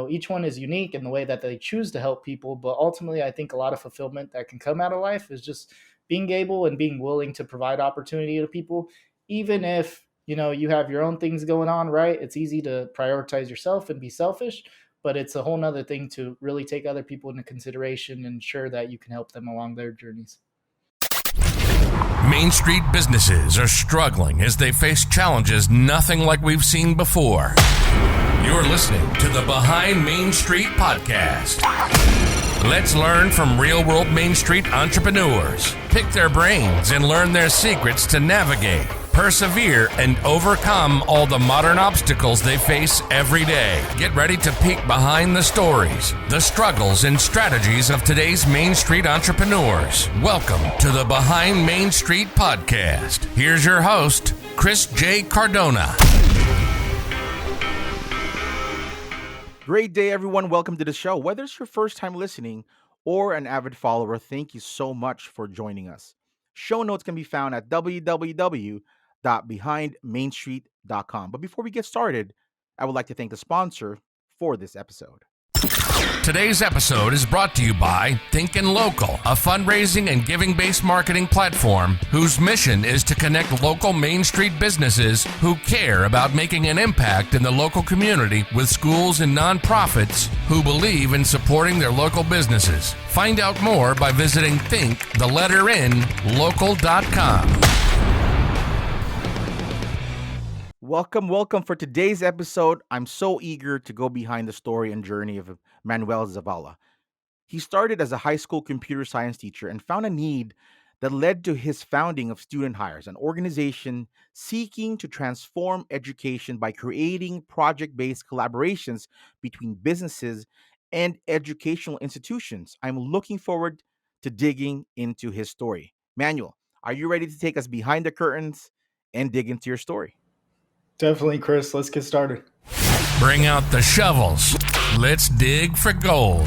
each one is unique in the way that they choose to help people. But ultimately, I think a lot of fulfillment that can come out of life is just being able and being willing to provide opportunity to people, even if, you have your own things going on, right? It's easy to prioritize yourself and be selfish, but it's a whole nother thing to really take other people into consideration and ensure that you can help them along their journeys. Main Street businesses are struggling as they face challenges nothing like we've seen before. You're listening to the Behind Main Street podcast. Let's learn from real-world Main Street entrepreneurs, pick their brains, and learn their secrets to navigate, persevere, and overcome all the modern obstacles they face every day. Get ready to peek behind the stories, the struggles, and strategies of today's Main Street entrepreneurs. Welcome to the Behind Main Street podcast. Here's your host, Chris J. Cardona. Great day, everyone. Welcome to the show. Whether it's your first time listening or an avid follower, thank you so much for joining us. Show notes can be found at www.behindmainstreet.com. But before we get started, I would like to thank the sponsor for this episode. Today's episode is brought to you by Thinkin' Local, a fundraising and giving-based marketing platform whose mission is to connect local Main Street businesses who care about making an impact in the local community with schools and nonprofits who believe in supporting their local businesses. Find out more by visiting local.com. Welcome for today's episode. I'm so eager to go behind the story and journey of Manuel Zavala. He started as a high school computer science teacher and found a need that led to his founding of Student Hires, an organization seeking to transform education by creating project-based collaborations between businesses and educational institutions. I'm looking forward to digging into his story. Manuel, are you ready to take us behind the curtains and dig into your story? Definitely, Chris. Let's get started. Bring out the shovels. Let's dig for gold.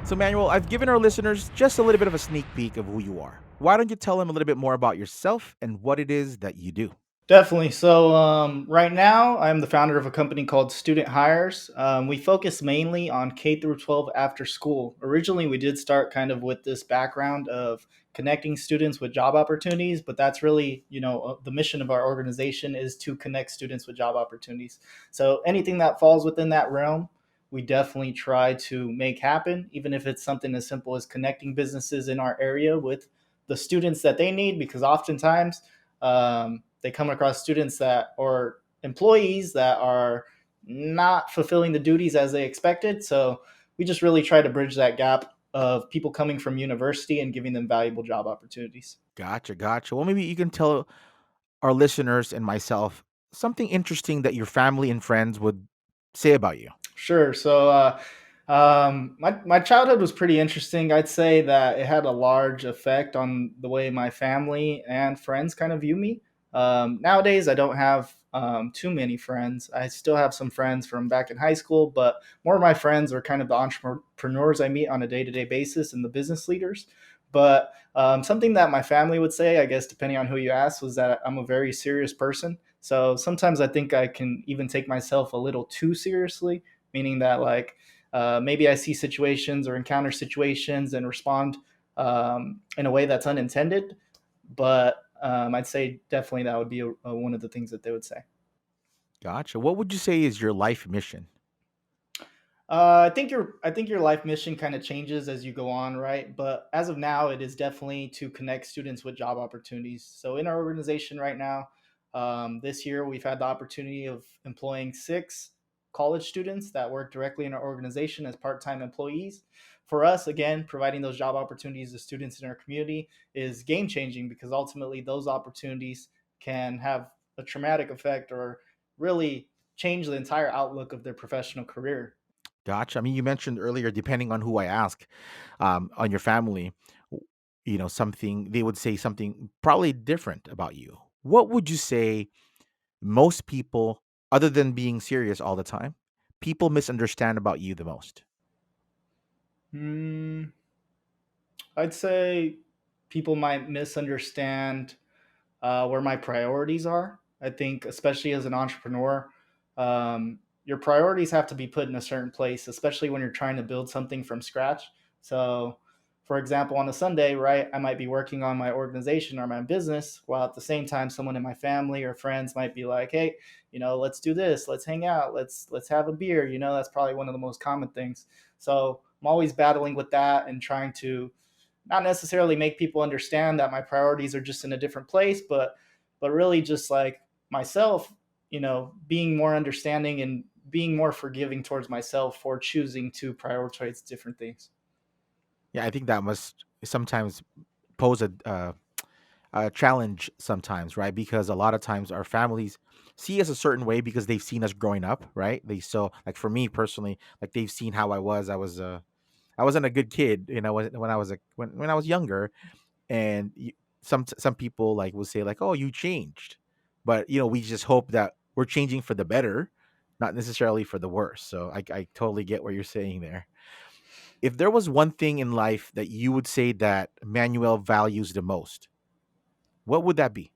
So, Manuel, I've given our listeners just a little bit of a sneak peek of who you are. Why don't you tell them a little bit more about yourself and what it is that you do? Definitely. So right now, I'm the founder of a company called Student Hires. We focus mainly on K through 12 after school. Originally, we did start kind of with this background of connecting students with job opportunities, but that's really, the mission of our organization is to connect students with job opportunities. So anything that falls within that realm, we definitely try to make happen, even if it's something as simple as connecting businesses in our area with the students that they need, because oftentimes, they come across students or employees that are not fulfilling the duties as they expected. So we just really try to bridge that gap of people coming from university and giving them valuable job opportunities. Gotcha. Well, maybe you can tell our listeners and myself something interesting that your family and friends would say about you. Sure. So my childhood was pretty interesting. I'd say that it had a large effect on the way my family and friends kind of view me. Nowadays, I don't have too many friends. I still have some friends from back in high school, but more of my friends are kind of the entrepreneurs I meet on a day-to-day basis and the business leaders. But something that my family would say, I guess, depending on who you ask, was that I'm a very serious person. So sometimes I think I can even take myself a little too seriously, meaning that maybe I see situations or encounter situations and respond in a way that's unintended. But I'd say definitely that would be one of the things that they would say. Gotcha. What would you say is your life mission? I think your life mission kind of changes as you go on, right? But as of now, it is definitely to connect students with job opportunities. So in our organization right now, this year we've had the opportunity of employing 6 college students that work directly in our organization as part-time employees. For us, again, providing those job opportunities to students in our community is game changing, because ultimately those opportunities can have a traumatic effect or really change the entire outlook of their professional career. Gotcha. I mean, you mentioned earlier, depending on who I ask, on your family, something they would say something probably different about you. What would you say most people, other than being serious all the time, people misunderstand about you the most? Hmm, I'd say people might misunderstand where my priorities are. I think, especially as an entrepreneur, your priorities have to be put in a certain place, especially when you're trying to build something from scratch. So, for example, on a Sunday, right, I might be working on my organization or my business, while at the same time, someone in my family or friends might be like, "Hey, let's do this, let's hang out, let's have a beer." That's probably one of the most common things. So I'm always battling with that and trying to not necessarily make people understand that my priorities are just in a different place, but really just like myself, being more understanding and being more forgiving towards myself for choosing to prioritize different things. Yeah, I think that must sometimes pose a challenge sometimes, right? Because a lot of times our families see us a certain way because they've seen us growing up, right? They so like for me personally, like they've seen how I was. I wasn't a good kid, when I was when I was younger, and some people like will say like, "Oh, you changed," but we just hope that we're changing for the better, not necessarily for the worse. So I totally get what you're saying there. If there was one thing in life that you would say that Manuel values the most, what would that be?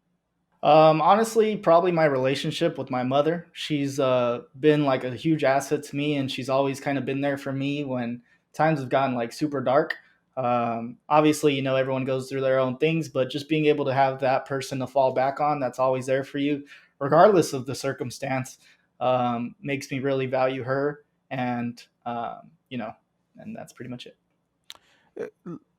Honestly, probably my relationship with my mother. She's been like a huge asset to me, and she's always kind of been there for me when times have gotten like super dark. Obviously, everyone goes through their own things, but just being able to have that person to fall back on that's always there for you, regardless of the circumstance, makes me really value her. And that's pretty much it.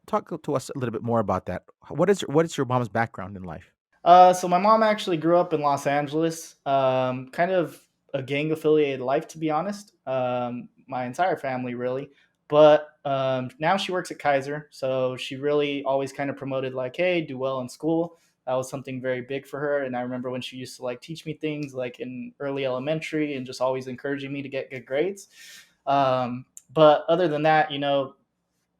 Talk to us a little bit more about that. What is your mom's background in life? So my mom actually grew up in Los Angeles, kind of a gang affiliated life, to be honest. My entire family, really. But now she works at Kaiser, so she really always kind of promoted like, hey, do well in school. That was something very big for her. And I remember when she used to like teach me things like in early elementary and just always encouraging me to get good grades. But other than that,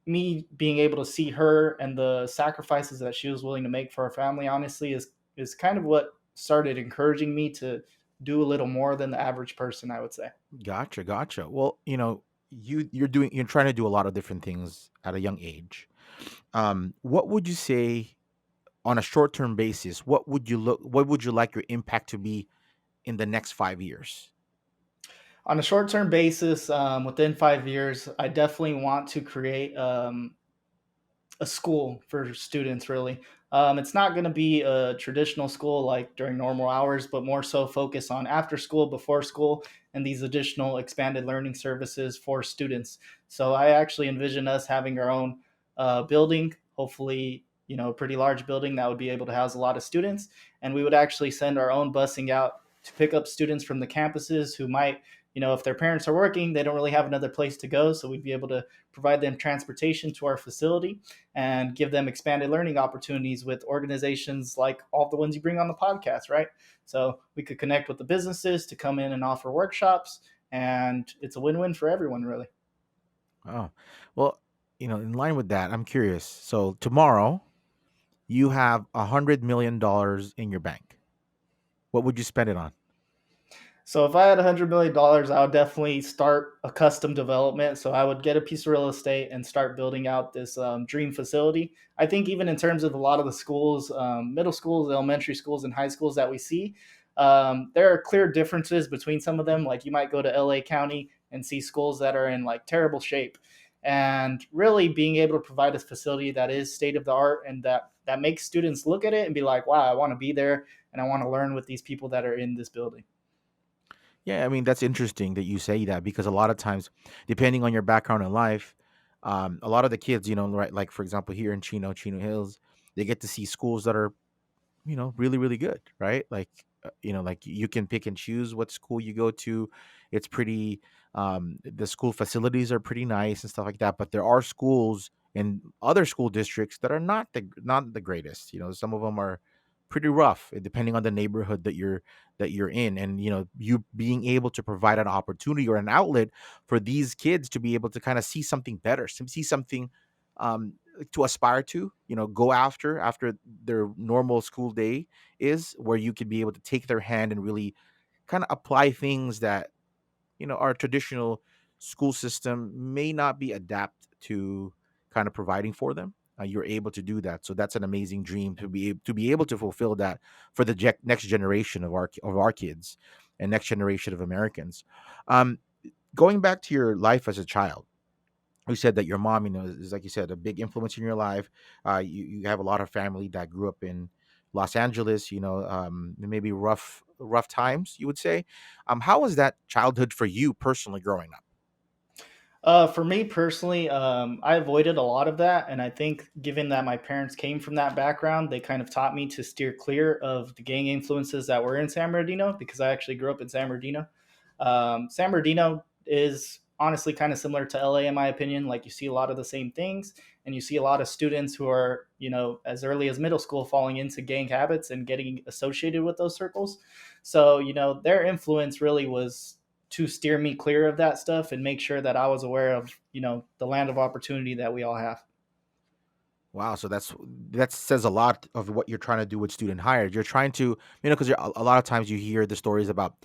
me being able to see her and the sacrifices that she was willing to make for her family, honestly, is kind of what started encouraging me to do a little more than the average person, I would say. Gotcha, gotcha. Well, you're trying to do a lot of different things at a young age. What would you say on a short-term basis? What would you like your impact to be in the next 5 years? On a short-term basis, within 5 years, I definitely want to create a school for students, really. It's not going to be a traditional school like during normal hours, but more so focus on after school, before school, and these additional expanded learning services for students. So I actually envision us having our own building, hopefully, a pretty large building that would be able to house a lot of students. And we would actually send our own busing out to pick up students from the campuses who might, if their parents are working, they don't really have another place to go. So we'd be able to provide them transportation to our facility and give them expanded learning opportunities with organizations like all the ones you bring on the podcast, right? So we could connect with the businesses to come in and offer workshops, and it's a win-win for everyone, really. Oh, well, in line with that, I'm curious. So tomorrow, you have $100 million in your bank. What would you spend it on? So if I had $100 million, I would definitely start a custom development. So I would get a piece of real estate and start building out this dream facility. I think even in terms of a lot of the schools, middle schools, elementary schools, and high schools that we see, there are clear differences between some of them. Like you might go to LA County and see schools that are in like terrible shape, and really being able to provide a facility that is state of the art and that makes students look at it and be like, wow, I want to be there and I want to learn with these people that are in this building. Yeah, I mean that's interesting that you say that because a lot of times, depending on your background in life, a lot of the kids, right, like for example, here in Chino Hills, they get to see schools that are really really good, right? Like like you can pick and choose what school you go to. It's pretty the school facilities are pretty nice and stuff like that, but there are schools in other school districts that are not the greatest. Some of them are pretty rough depending on the neighborhood that you're in, and you being able to provide an opportunity or an outlet for these kids to be able to kind of see something better, see something um to aspire to, go after their normal school day, is where you could be able to take their hand and really kind of apply things that our traditional school system may not be adapt to kind of providing for them. You're able to do that, so that's an amazing dream to be able to fulfill that for the next generation of our kids. and next generation of Americans. Um, Going back to your life as a child, you said that your mom, is like you said, a big influence in your life. You have a lot of family that grew up in Los Angeles. Maybe rough times, you would say. How was that childhood for you personally growing up? For me personally, I avoided a lot of that, and I think given that my parents came from that background, they kind of taught me to steer clear of the gang influences that were in San Bernardino because I actually grew up in San Bernardino. San Bernardino is honestly kind of similar to LA in my opinion. Like you see a lot of the same things, and you see a lot of students who are, as early as middle school falling into gang habits and getting associated with those circles. So, their influence really was to steer me clear of that stuff and make sure that I was aware of, the land of opportunity that we all have. Wow, so that says a lot of what you're trying to do with student hire. You're trying to, because a lot of times you hear the stories about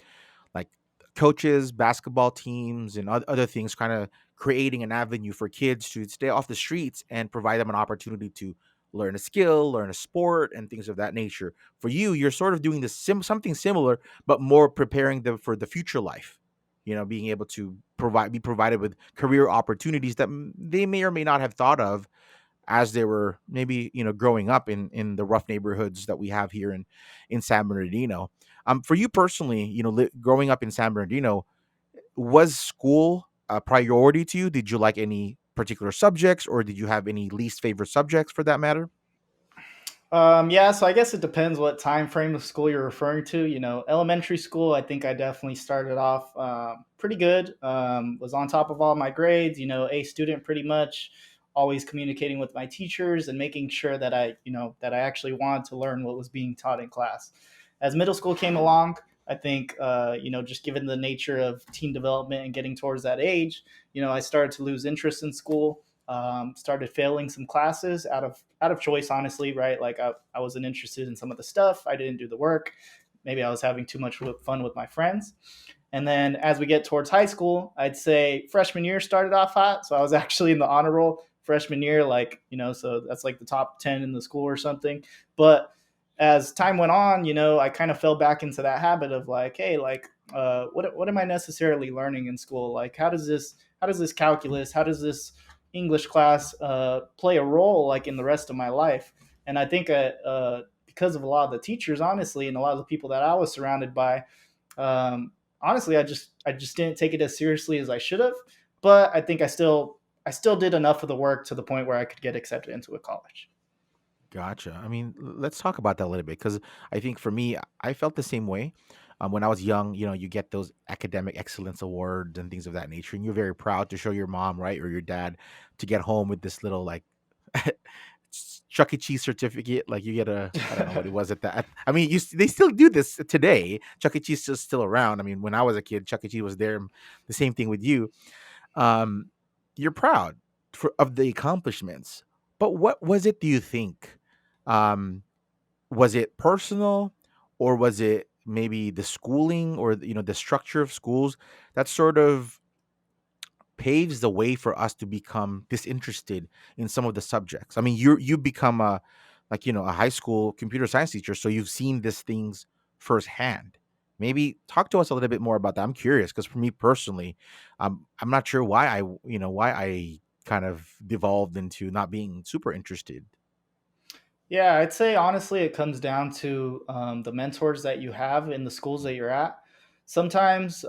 like coaches, basketball teams, and other things, kind of creating an avenue for kids to stay off the streets and provide them an opportunity to learn a skill, learn a sport, and things of that nature. For you, you're sort of doing this something similar, but more preparing them for the future life. Being able to be provided with career opportunities that they may or may not have thought of as they were maybe growing up in the rough neighborhoods that we have here in San Bernardino. For you personally, growing up in San Bernardino, was school a priority to you? Did you like any particular subjects, or did you have any least favorite subjects for that matter? Yeah, so I guess it depends what time frame of school you're referring to. Elementary school, I think I definitely started off pretty good. Was on top of all my grades. A student pretty much. Always communicating with my teachers and making sure that I actually wanted to learn what was being taught in class. As middle school came along, I think just given the nature of teen development and getting towards that age, I started to lose interest in school. Started failing some classes out of choice, honestly, right? Like I wasn't interested in some of the stuff. I didn't do the work. Maybe I was having too much fun with my friends. And then as we get towards high school, I'd say freshman year started off hot. So I was actually in the honor roll freshman year, like, so that's like the top 10 in the school or something. But as time went on, I kind of fell back into that habit of like, hey, like, what am I necessarily learning in school? Like, how does this calculus, how does this English class play a role like in the rest of my life? And I think because of a lot of the teachers, honestly, and a lot of the people that I was surrounded by, um, honestly, I just didn't take it as seriously as I should have. But I think I still did enough of the work to the point where I could get accepted into a college. Gotcha. I mean, let's talk about that a little bit because I think for me, I felt the same way. When I was young, you get those academic excellence awards and things of that nature, and you're very proud to show your mom, right, or your dad, to get home with this little like Chuck E. Cheese certificate. Like you get I don't know what it was at that. I mean, they still do this today. Chuck E. Cheese is still around. I mean, when I was a kid, Chuck E. Cheese was there. The same thing with you. Um, you're proud of the accomplishments, but what was it? Do you think? Um, was it personal, or was it maybe the schooling, or the structure of schools that sort of paves the way for us to become disinterested in some of the subjects? I mean, you become a high school computer science teacher, so you've seen these things firsthand. Maybe talk to us a little bit more about that. I'm curious because for me personally, I'm not sure why I kind of devolved into not being super interested. Yeah, I'd say honestly, it comes down to the mentors that you have in the schools that you're at. Sometimes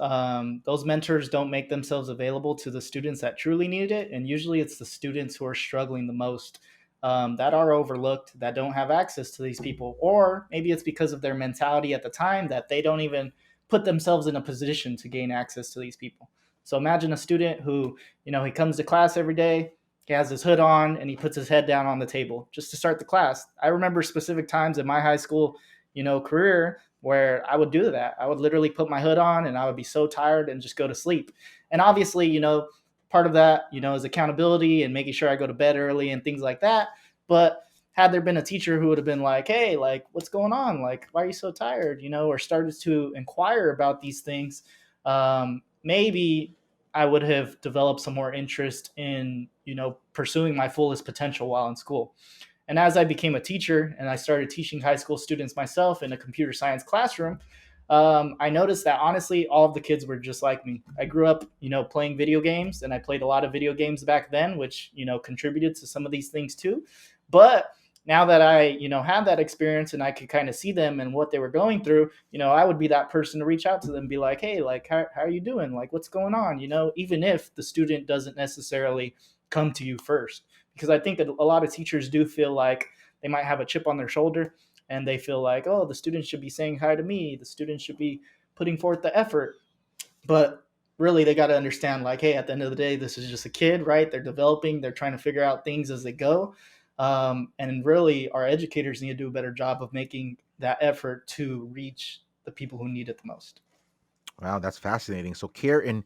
those mentors don't make themselves available to the students that truly need it, and usually it's the students who are struggling the most, that are overlooked, that don't have access to these people, or maybe it's because of their mentality at the time that they don't even put themselves in a position to gain access to these people. So imagine a student who, he comes to class every day, he has his hood on and he puts his head down on the table just to start the class. I remember specific times in my high school, career where I would do that. I would literally put my hood on and I would be so tired and just go to sleep. And obviously, part of that, is accountability and making sure I go to bed early and things like that. But had there been a teacher who would have been like, hey, like, what's going on? Like, why are you so tired? Or started to inquire about these things, maybe I would have developed some more interest in, pursuing my fullest potential while in school. And as I became a teacher and I started teaching high school students myself in a computer science classroom, I noticed that honestly, all of the kids were just like me. I grew up, playing video games, and I played a lot of video games back then, which contributed to some of these things too. But now that I, had that experience and I could kind of see them and what they were going through, I would be that person to reach out to them, and be like, hey, like, how are you doing? Like, what's going on? Even if the student doesn't necessarily come to you first, because I think that a lot of teachers do feel like they might have a chip on their shoulder, and they feel like, oh, the students should be saying hi to me, the students should be putting forth the effort. But really, they got to understand, like, hey, at the end of the day, this is just a kid, right? They're developing, they're trying to figure out things as they go. And really, our educators need to do a better job of making that effort to reach the people who need it the most. Wow, that's fascinating. So care and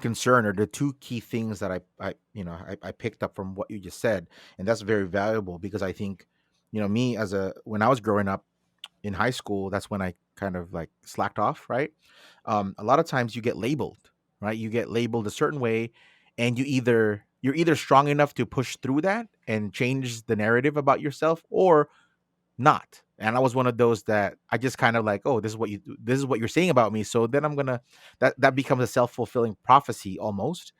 concern are the two key things that I picked up from what you just said, and that's very valuable because I think, me as a when I was growing up in high school, that's when I kind of like slacked off, right? A lot of times you get labeled, right? You get labeled a certain way, and you're either strong enough to push through that and change the narrative about yourself, or not. And I was one of those that I just kind of like, oh, this is what you're saying about me. So then I'm gonna that becomes a self-fulfilling prophecy almost,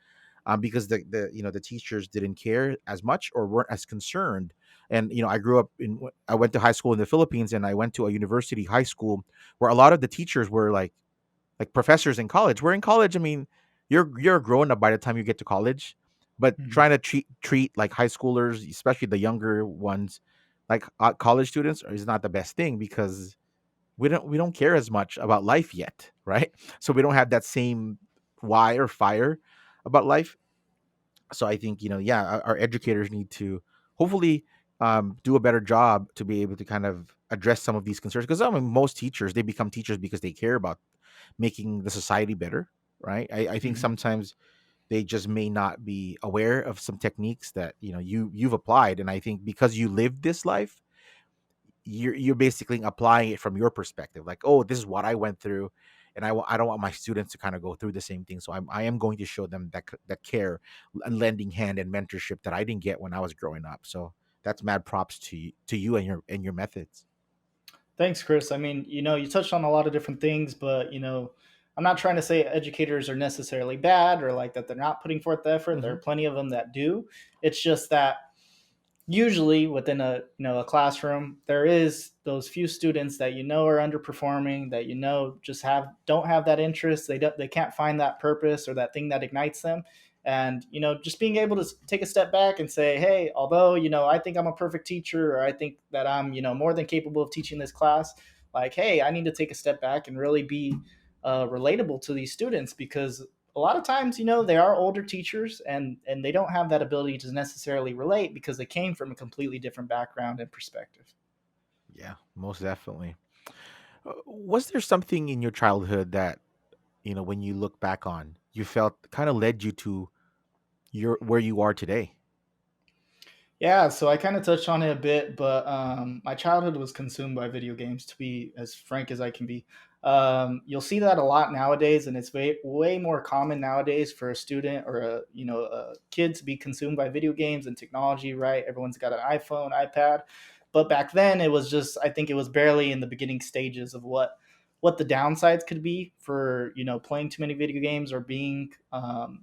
because the teachers didn't care as much or weren't as concerned. And I went to high school in the Philippines, and I went to a university high school where a lot of the teachers were like professors in college. We're in college. I mean, you're grown up by the time you get to college, but Mhm. trying to treat like high schoolers, especially the younger ones, like college students, is not the best thing because we don't care as much about life yet, right? So we don't have that same why or fire about life. So I think, yeah, our educators need to hopefully do a better job to be able to kind of address some of these concerns, because I mean, most teachers, they become teachers because they care about making the society better, right? I think Mhm. sometimes they just may not be aware of some techniques that you've applied, and I think because you lived this life, you're basically applying it from your perspective, like, oh, this is what I went through, and I don't want my students to kind of go through the same thing, so I am going to show them that care and lending hand and mentorship that I didn't get when I was growing up. So that's mad props to you and your methods. Thanks, Chris. I mean, you touched on a lot of different things, but I'm not trying to say educators are necessarily bad, or like that they're not putting forth the effort. There are Hmm. plenty of them that do. It's just that usually within a classroom, there is those few students that are underperforming, that just don't have that interest. They can't find that purpose or that thing that ignites them. And just being able to take a step back and say, hey, although I think I'm a perfect teacher, or I think that I'm more than capable of teaching this class, like, hey, I need to take a step back and really be relatable to these students, because a lot of times, they are older teachers, and they don't have that ability to necessarily relate because they came from a completely different background and perspective. Yeah, most definitely. Was there something in your childhood that, when you look back on, you felt kind of led you to your where you are today? Yeah, so I kind of touched on it a bit, but my childhood was consumed by video games, to be as frank as I can be. You'll see that a lot nowadays, and it's way more common nowadays for a student or a kid to be consumed by video games and technology. Right? Everyone's got an iPhone, iPad, but back then it was just, I think it was barely in the beginning stages of what the downsides could be for playing too many video games or being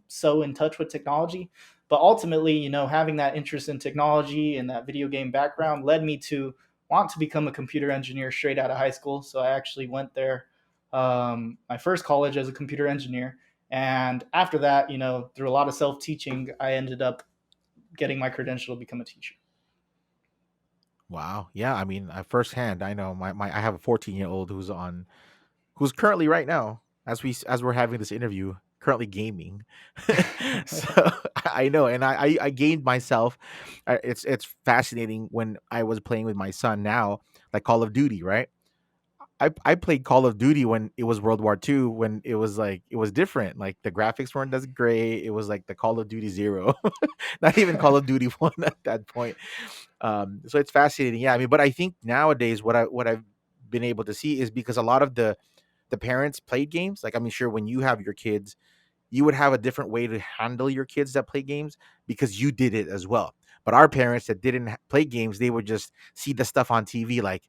so in touch with technology. But ultimately, having that interest in technology and that video game background led me to want to become a computer engineer straight out of high school. So I actually went there, my first college, as a computer engineer. And after that, through a lot of self teaching, I ended up getting my credential to become a teacher. Wow. Yeah, I mean, firsthand, I know I have a 14-year-old who's currently right now, as we're having this interview, currently gaming. So I know, and I gained myself. It's fascinating when I was playing with my son now, like Call of Duty, right? I played Call of Duty when it was World War II, when it was like it was different. Like the graphics weren't as great. It was like the Call of Duty Zero, not even Call of Duty One at that point. So it's fascinating. Yeah, I mean, but I think nowadays what I've been able to see is because a lot of the parents played games. Like, I mean, sure, when you have your kids, you would have a different way to handle your kids that play games because you did it as well. But our parents that didn't play games, they would just see the stuff on TV, like,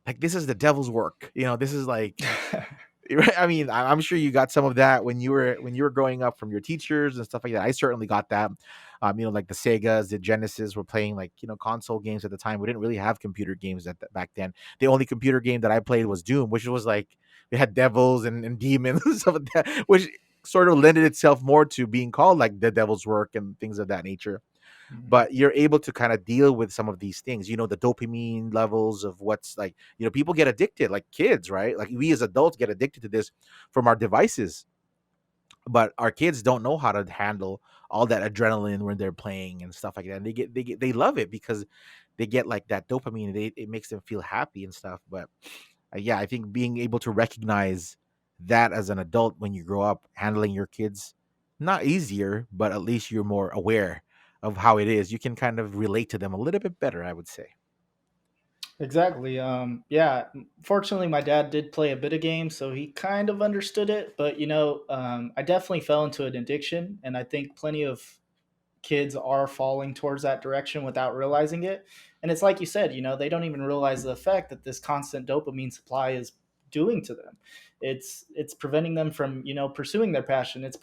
like this is the devil's work. This is like, right? I mean, I'm sure you got some of that when you were growing up from your teachers and stuff like that. I certainly got that. Like the Segas, the Genesis were playing like console games at the time. We didn't really have computer games back then. The only computer game that I played was Doom, which was like we had devils and demons and stuff like that, which sort of lended itself more to being called like the devil's work and things of that nature. Mhm. But you're able to kind of deal with some of these things, the dopamine levels of what's like, people get addicted, like kids, right? Like we as adults get addicted to this from our devices, but our kids don't know how to handle all that adrenaline when they're playing and stuff like that. And they love it because they get like that dopamine. It makes them feel happy and stuff. But yeah, I think being able to recognize that as an adult when you grow up, handling your kids, not easier, but at least you're more aware of how it is. You can kind of relate to them a little bit better, I would say. Exactly. Yeah. Fortunately, my dad did play a bit of games, so he kind of understood it. But I definitely fell into an addiction, and I think plenty of kids are falling towards that direction without realizing it. And it's like you said, they don't even realize the effect that this constant dopamine supply is doing to them. It's preventing them from, pursuing their passion. It's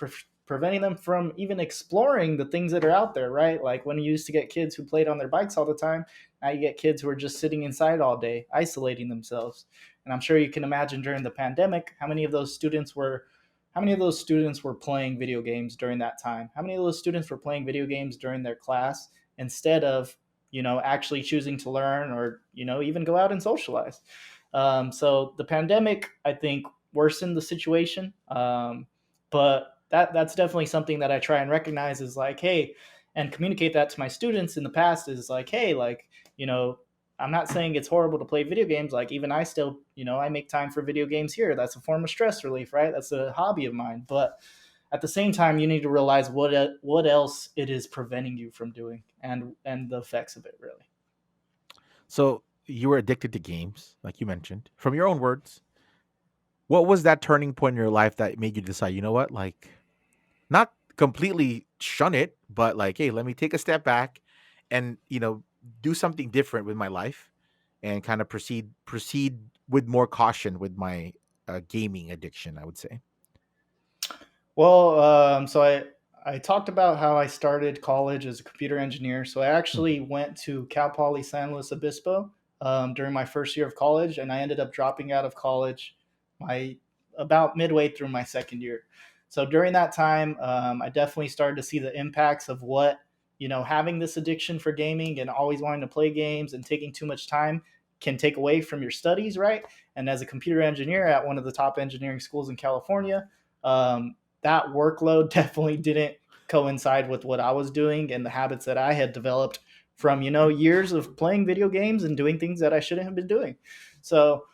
preventing them from even exploring the things that are out there, right? Like when you used to get kids who played on their bikes all the time, now you get kids who are just sitting inside all day, isolating themselves. And I'm sure you can imagine during the pandemic how many of those students were playing video games during that time? How many of those students were playing video games during their class instead of, actually choosing to learn or, even go out and socialize? So the pandemic, I think, worsened the situation. But that's definitely something that I try and recognize is like, hey, and communicate that to my students in the past is like, hey, like, I'm not saying it's horrible to play video games. Like even I still, I make time for video games here. That's a form of stress relief, right? That's a hobby of mine. But at the same time, you need to realize what else it is preventing you from doing, and the effects of it, really. So you were addicted to games, like you mentioned. From your own words, what was that turning point in your life that made you decide, you know what, like not completely shun it, but like, hey, let me take a step back and do something different with my life and kind of proceed with more caution with my gaming addiction, I would say. Well, so I talked about how I started college as a computer engineer. So I Mhm. actually went to Cal Poly San Luis Obispo during my first year of college, and I ended up dropping out of college my about midway through my second year. So during that time, I definitely started to see the impacts of what having this addiction for gaming and always wanting to play games and taking too much time can take away from your studies, right? And as a computer engineer at one of the top engineering schools in California, that workload definitely didn't coincide with what I was doing and the habits that I had developed from years of playing video games and doing things that I shouldn't have been doing. So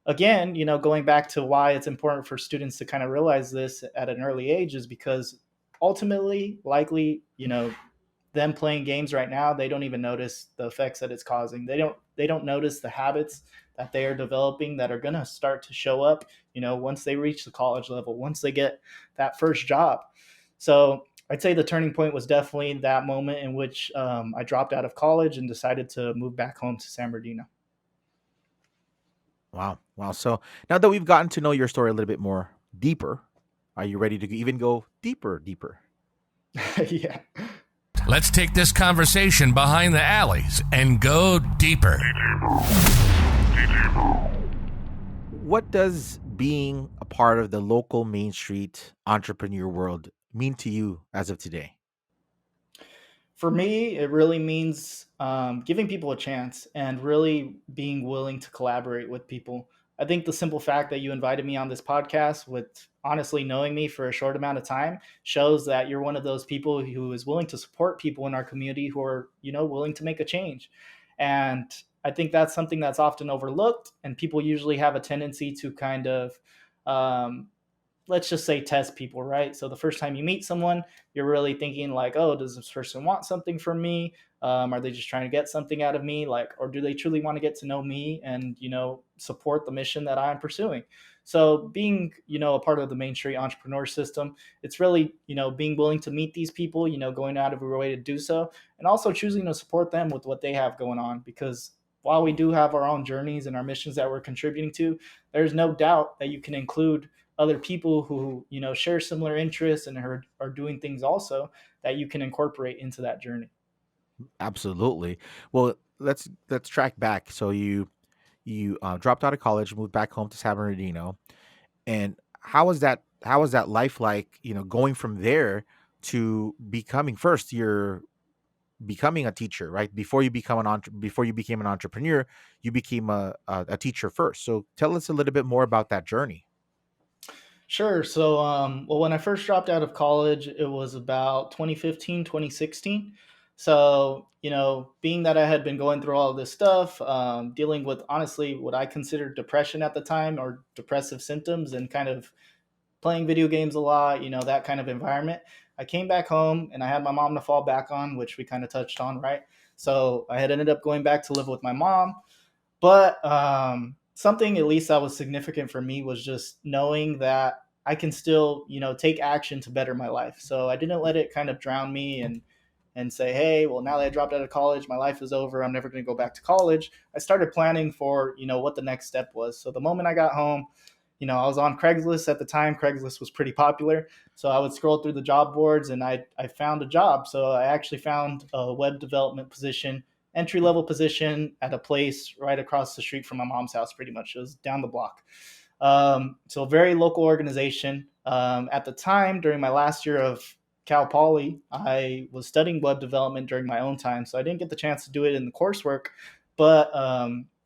again, going back to why it's important for students to kind of realize this at an early age is because ultimately, likely, them playing games right now, they don't even notice the effects that it's causing. They don't notice the habits that they are developing that are going to start to show up, once they reach the college level, once they get that first job. So I'd say the turning point was definitely that moment in which I dropped out of college and decided to move back home to San Bernardino. Wow. Wow. So now that we've gotten to know your story a little bit more deeper, are you ready to even go deeper? Yeah. Let's take this conversation behind the alleys and go deeper. What does being a part of the local Main Street entrepreneur world mean to you as of today? For me, it really means giving people a chance and really being willing to collaborate with people. I think the simple fact that you invited me on this podcast with honestly knowing me for a short amount of time shows that you're one of those people who is willing to support people in our community who are, willing to make a change. And I think that's something that's often overlooked, and people usually have a tendency to kind of um, let's just say test people, right? So the first time you meet someone, you're really thinking like, oh, does this person want something from me? Are they just trying to get something out of me? Like, or do they truly want to get to know me and, support the mission that I'm pursuing? So being, a part of the Main Street entrepreneur system, it's really, being willing to meet these people, going out of your way to do so, and also choosing to support them with what they have going on because while we do have our own journeys and our missions that we're contributing to, there's no doubt that you can include other people who share similar interests and are doing things also that you can incorporate into that journey. Absolutely. Well, let's track back. So you dropped out of college, moved back home to San Bernardino, and how was that life like? Going from there to becoming first, you're becoming a teacher, right? Before you became an entrepreneur, you became a teacher first. So tell us a little bit more about that journey. Sure. So, well, when I first dropped out of college, it was about 2015, 2016. So, being that I had been going through all of this stuff, dealing with honestly what I considered depression at the time or depressive symptoms, and kind of playing video games a lot, that kind of environment, I came back home and I had my mom to fall back on, which we kind of touched on, right? So, I had ended up going back to live with my mom. But something at least that was significant for me was just knowing that I can still, take action to better my life. So I didn't let it kind of drown me and say, hey, well, now that I dropped out of college, my life is over. I'm never going to go back to college. I started planning for, what the next step was. So the moment I got home, I was on Craigslist at the time. Craigslist was pretty popular. So I would scroll through the job boards and I found a job. So I actually found a web development position, entry level position at a place right across the street from my mom's house, pretty much. It was down the block. So, a very local organization. At the time, during my last year of Cal Poly, I was studying web development during my own time. So, I didn't get the chance to do it in the coursework. But,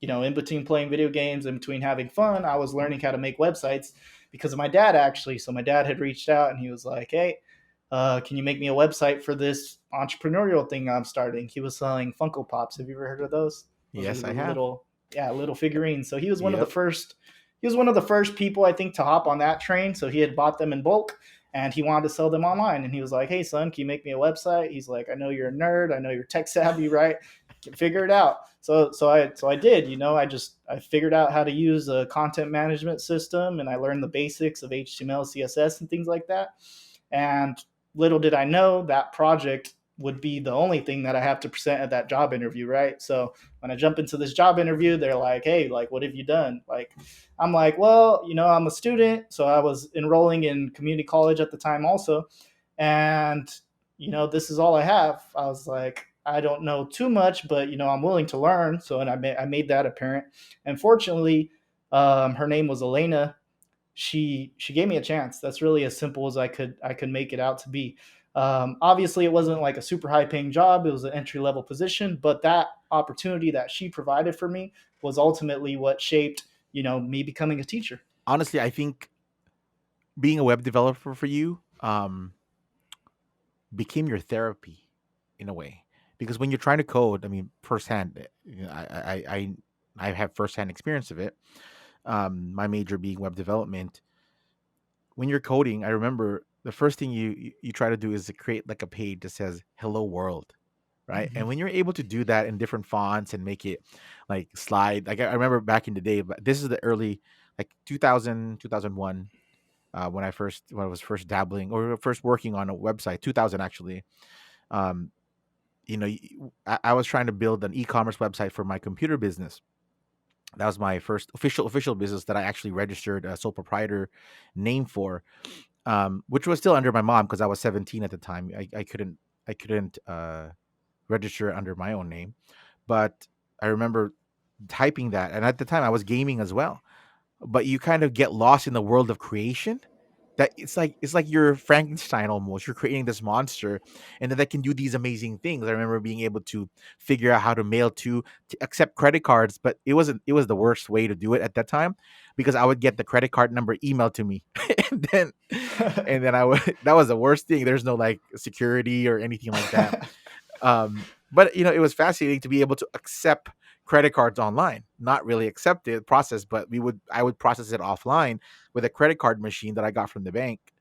in between playing video games, in between having fun, I was learning how to make websites because of my dad, actually. So, my dad had reached out and he was like, hey, can you make me a website for this entrepreneurial thing I'm starting? He was selling Funko Pops. Have you ever heard of those? Those are Yes, the I have. little, yeah, little figurines. So he was one of the Yep. first. He was one of the first people I think to hop on that train. So he had bought them in bulk, and he wanted to sell them online. And he was like, "Hey, son, can you make me a website?" He's like, "I know you're a nerd. I know you're tech savvy, right? Figure it out." So I did. I figured out how to use a content management system, and I learned the basics of HTML, CSS, and things like that. And little did I know that project would be the only thing that I have to present at that job interview, right? So when I jump into this job interview, they're like, "Hey, like, what have you done?" Like, I'm like, "Well, I'm a student, so I was enrolling in community college at the time, also, and this is all I have." I was like, "I don't know too much, but I'm willing to learn." So, and I made that apparent. And fortunately, her name was Elena. She gave me a chance. That's really as simple as I could make it out to be. Obviously, it wasn't like a super high paying job. It was an entry level position, but that opportunity that she provided for me was ultimately what shaped me becoming a teacher. Honestly, I think being a web developer for you became your therapy in a way, because when you're trying to code, I mean, firsthand, I have firsthand experience of it. My major being web development. When you're coding, I remember the first thing you try to do is to create like a page that says "Hello World," right? And Mhm. when you're able to do that in different fonts and make it like slide, like I remember back in the day, but this is the early like 2000 2001, when I was first dabbling or first working on a website, 2000 actually. Um, I was trying to build an e-commerce website for my computer business. That was my first official business that I actually registered a sole proprietor name for, which was still under my mom because I was 17 at the time. I couldn't register under my own name, but I remember typing that, and at the time I was gaming as well. But you kind of get lost in the world of creation. That it's like you're Frankenstein almost. You're creating this monster, and then that can do these amazing things. I remember being able to figure out how to mail to accept credit cards, but it was the worst way to do it at that time because I would get the credit card number emailed to me, and then I would that was the worst thing. There's no like security or anything like that. But it was fascinating to be able to accept credit cards online. Not really accept it, process, but I would process it offline with a credit card machine that I got from the bank.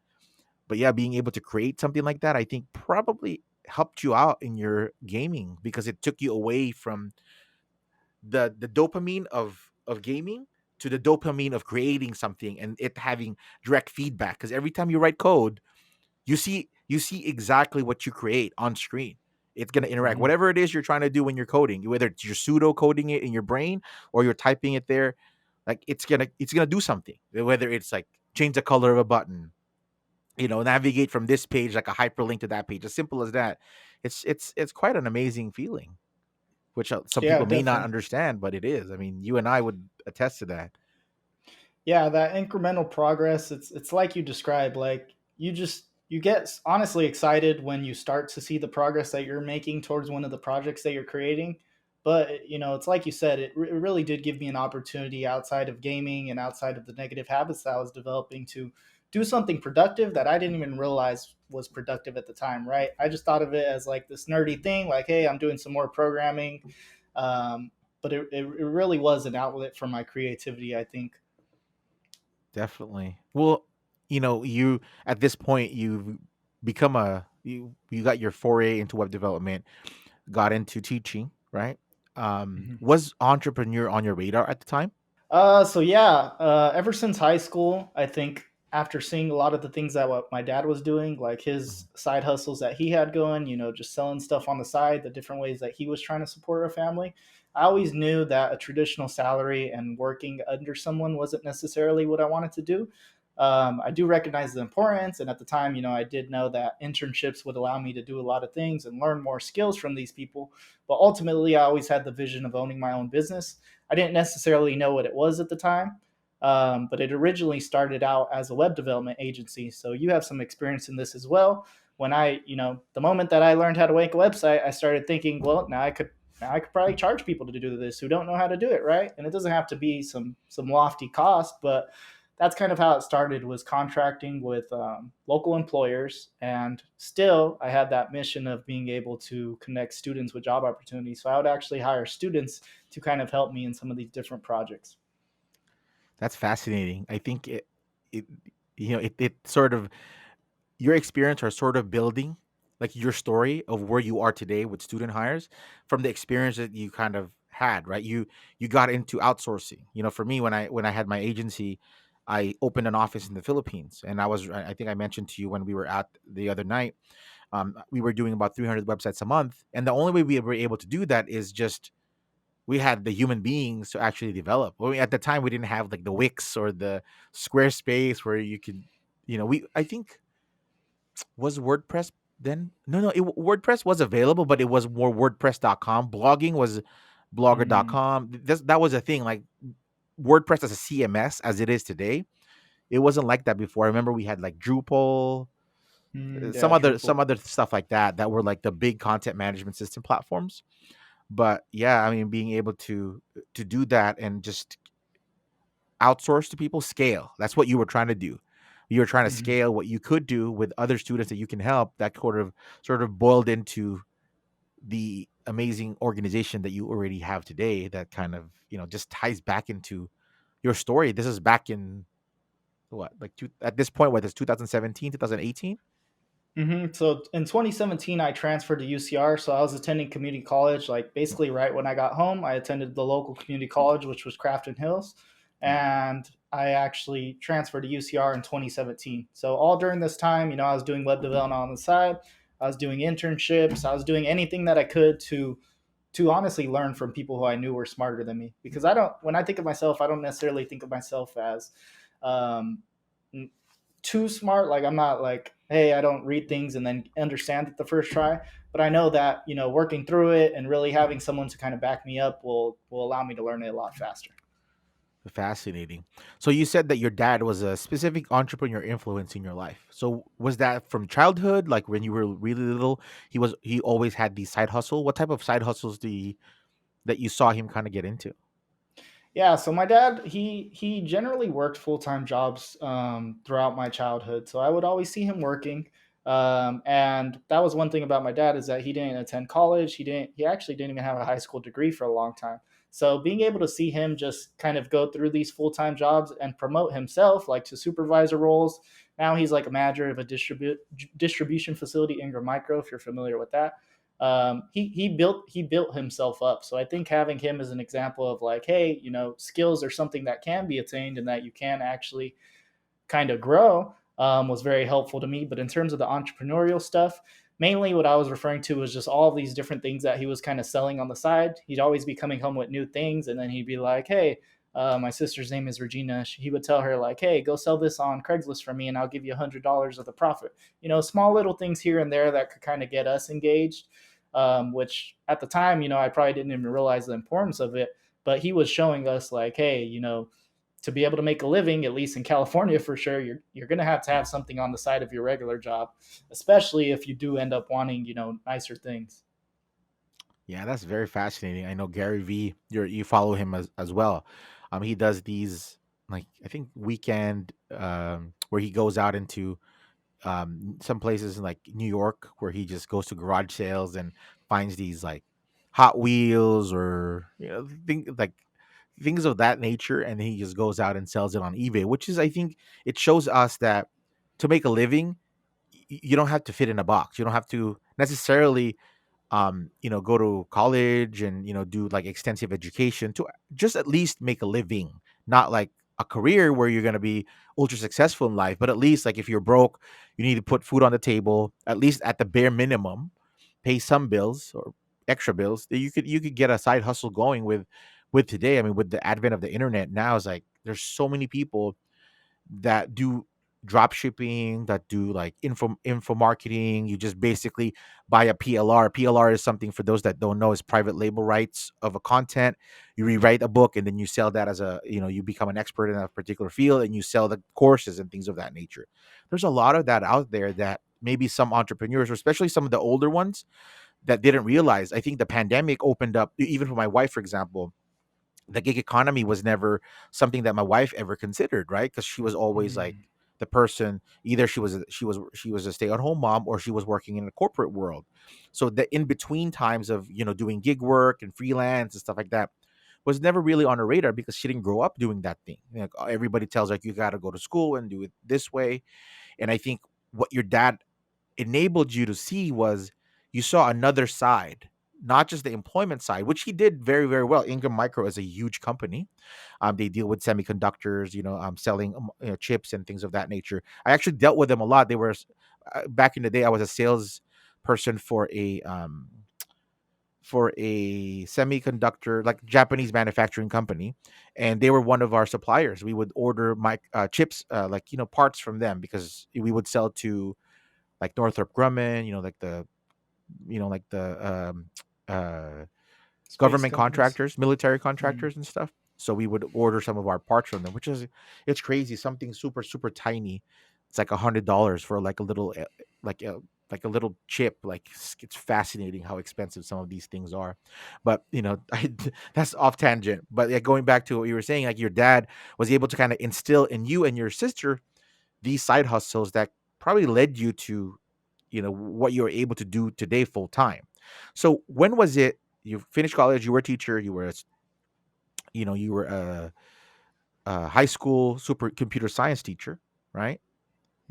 But yeah, being able to create something like that, I think probably helped you out in your gaming because it took you away from the dopamine of gaming to the dopamine of creating something and it having direct feedback. Because every time you write code, you see exactly what you create on screen, It's going to interact. Hmm. Whatever it is you're trying to do when you're coding, whether it's you're pseudo coding it in your brain or you're typing it there, like it's gonna do something. Whether it's like change the color of a button, navigate from this page like a hyperlink to that page, as simple as that. It's quite an amazing feeling, which some Yeah, people may not definitely. understand, but it is. I mean, you and I would attest to that. Yeah, that incremental progress, it's like you described, like you get honestly excited when you start to see the progress that you're making towards one of the projects that you're creating. But it's like you said, it really did give me an opportunity outside of gaming and outside of the negative habits that I was developing to do something productive that I didn't even realize was productive at the time, right? I just thought of it as like this nerdy thing, like, hey, I'm doing some more programming. um, but it really was an outlet for my creativity, I think. Definitely. Well, you at this point you've become you got your foray into web development, got into teaching, right? Was entrepreneur on your radar at the time? So yeah, ever since high school, I think after seeing a lot of the things that what my dad was doing, like Mhm. his side hustles that he had going, just selling stuff on the side, the different ways that he was trying to support a family, I always knew that a traditional salary and working under someone wasn't necessarily what I wanted to do. I do recognize the importance, and at the time, I did know that internships would allow me to do a lot of things and learn more skills from these people. But ultimately, I always had the vision of owning my own business. I didn't necessarily know what it was at the time, but it originally started out as a web development agency. So you have some experience in this as well. When the moment that I learned how to make a website, I started thinking, well, now I could probably charge people to do this who don't know how to do it, right? And it doesn't have to be some lofty cost, but that's kind of how it started, was contracting with local employers. And still I had that mission of being able to connect students with job opportunities, so I would actually hire students to kind of help me in some of these different projects. That's fascinating. I think it it sort of your experience are sort of building like your story of where you are today with student hires from the experience that you kind of had, right? You got into outsourcing. For me, when I had my agency, I opened an office in the Philippines, and I think I mentioned to you when we were out the other night, we were doing about 300 websites a month, and the only way we were able to do that is just we had the human beings to actually develop. Well, at the time we didn't have like the Wix or the Squarespace where you could, we I think was WordPress then? No, WordPress was available, but it was more WordPress.com. Blogging was Mm, Blogger.com. That was a thing. Like WordPress as a CMS as it is today, it wasn't like that before. I remember we had like Drupal, yeah, some Drupal. other stuff like that were like the big content management system platforms. But yeah, I mean, being able to do that and just outsource to people, scale. That's what you were trying to do. You were trying to Mhm. scale what you could do with other students that you can help. That sort of boiled into the amazing organization that you already have today. That kind of just ties back into your story. This is back in what, like at this point, what is 2017, 2018? So in 2017, I transferred to UCR. So I was attending community college. Like basically, right when I got home, I attended the local community college, which was Crafton Hills, and I actually transferred to UCR in 2017. So all during this time, I was doing web development on the side. I was doing internships. I was doing anything that I could to honestly learn from people who I knew were smarter than me. Because when I think of myself, I don't necessarily think of myself as um, too smart. Like I'm not like, hey, I don't read things and then understand it the first try. But I know that working through it and really having someone to kind of back me up will allow me to learn it a lot faster. Fascinating. So you said that your dad was a specific entrepreneur influence in your life. So was that from childhood, like when you were really little? He always had these side hustle. What type of side hustles that you saw him kind of get into? Yeah, so my dad, he generally worked full-time jobs throughout my childhood. So I would always see him working. And that was one thing about my dad, is that he didn't attend college. He actually didn't even have a high school degree for a long time. So being able to see him just kind of go through these full-time jobs and promote himself like to supervisor roles. Now he's like a manager of a distribution facility, Ingram Micro, if you're familiar with that. He built himself up. So I think having him as an example of like, hey, skills are something that can be attained and that you can actually kind of grow, was very helpful to me. But in terms of the entrepreneurial stuff, mainly what I was referring to was just all these different things that he was kind of selling on the side. He'd always be coming home with new things, and then he'd be like, "Hey, my sister's name is Regina." He would tell her like, "Hey, go sell this on Craigslist for me, and I'll give you $100 of the profit." Small little things here and there that could kind of get us engaged. Which at the time, I probably didn't even realize the importance of it. But he was showing us like, hey, to be able to make a living, at least in California for sure, you're going to have something on the side of your regular job, especially if you do end up wanting, nicer things. Yeah, that's very fascinating. I know Gary V. You follow him as well. He does these, like, I think weekend, where he goes out into some places in like New York, where he just goes to garage sales and finds these like Hot Wheels, or things of that nature, and he just goes out and sells it on eBay. Which is, I think, it shows us that to make a living, you don't have to fit in a box. You don't have to necessarily go to college and do like extensive education to just at least make a living, not like a career where you're going to be ultra successful in life, but at least, like, if you're broke, you need to put food on the table, at least at the bare minimum, pay some bills or extra bills that you could get a side hustle going with today. I mean, with the advent of the internet now, is like there's so many people that do drop shipping, that do like info marketing. You just basically buy a PLR. PLR is something, for those that don't know, is private label rights of a content. You rewrite a book, and then you sell that as you become an expert in a particular field, and you sell the courses and things of that nature. There's a lot of that out there that maybe some entrepreneurs, or especially some of the older ones, that didn't realize. I think the pandemic opened up, even for my wife, for example. The gig economy was never something that my wife ever considered, right? Because she was always like Mm. the person, either she was a stay-at-home mom, or she was working in the corporate world. So the in between times of doing gig work and freelance and stuff like that was never really on her radar, because she didn't grow up doing that thing. Everybody tells her, like, you got to go to school and do it this way. And I think what your dad enabled you to see was, you saw another side, not just the employment side, which he did very, very well. Ingram Micro is a huge company. They deal with semiconductors, selling chips and things of that nature. I actually dealt with them a lot. They were back in the day. I was a sales person for a semiconductor, like, Japanese manufacturing company, and they were one of our suppliers. We would order chips, like, parts from them, because we would sell to like Northrop Grumman, like the uh, Space government companies. contractors, military Mm. contractors, and stuff. So we would order some of our parts from them, which is, it's crazy. Something super super tiny. It's like $100 for like a little, like a like a little chip. Like, it's fascinating how expensive some of these things are. But that's off tangent. But yeah, going back to what you were saying, like, your dad was able to kind of instill in you and your sister these side hustles that probably led you to what you're able to do today full time. So when was it you finished college? You were a teacher. You were a high school super computer science teacher, right?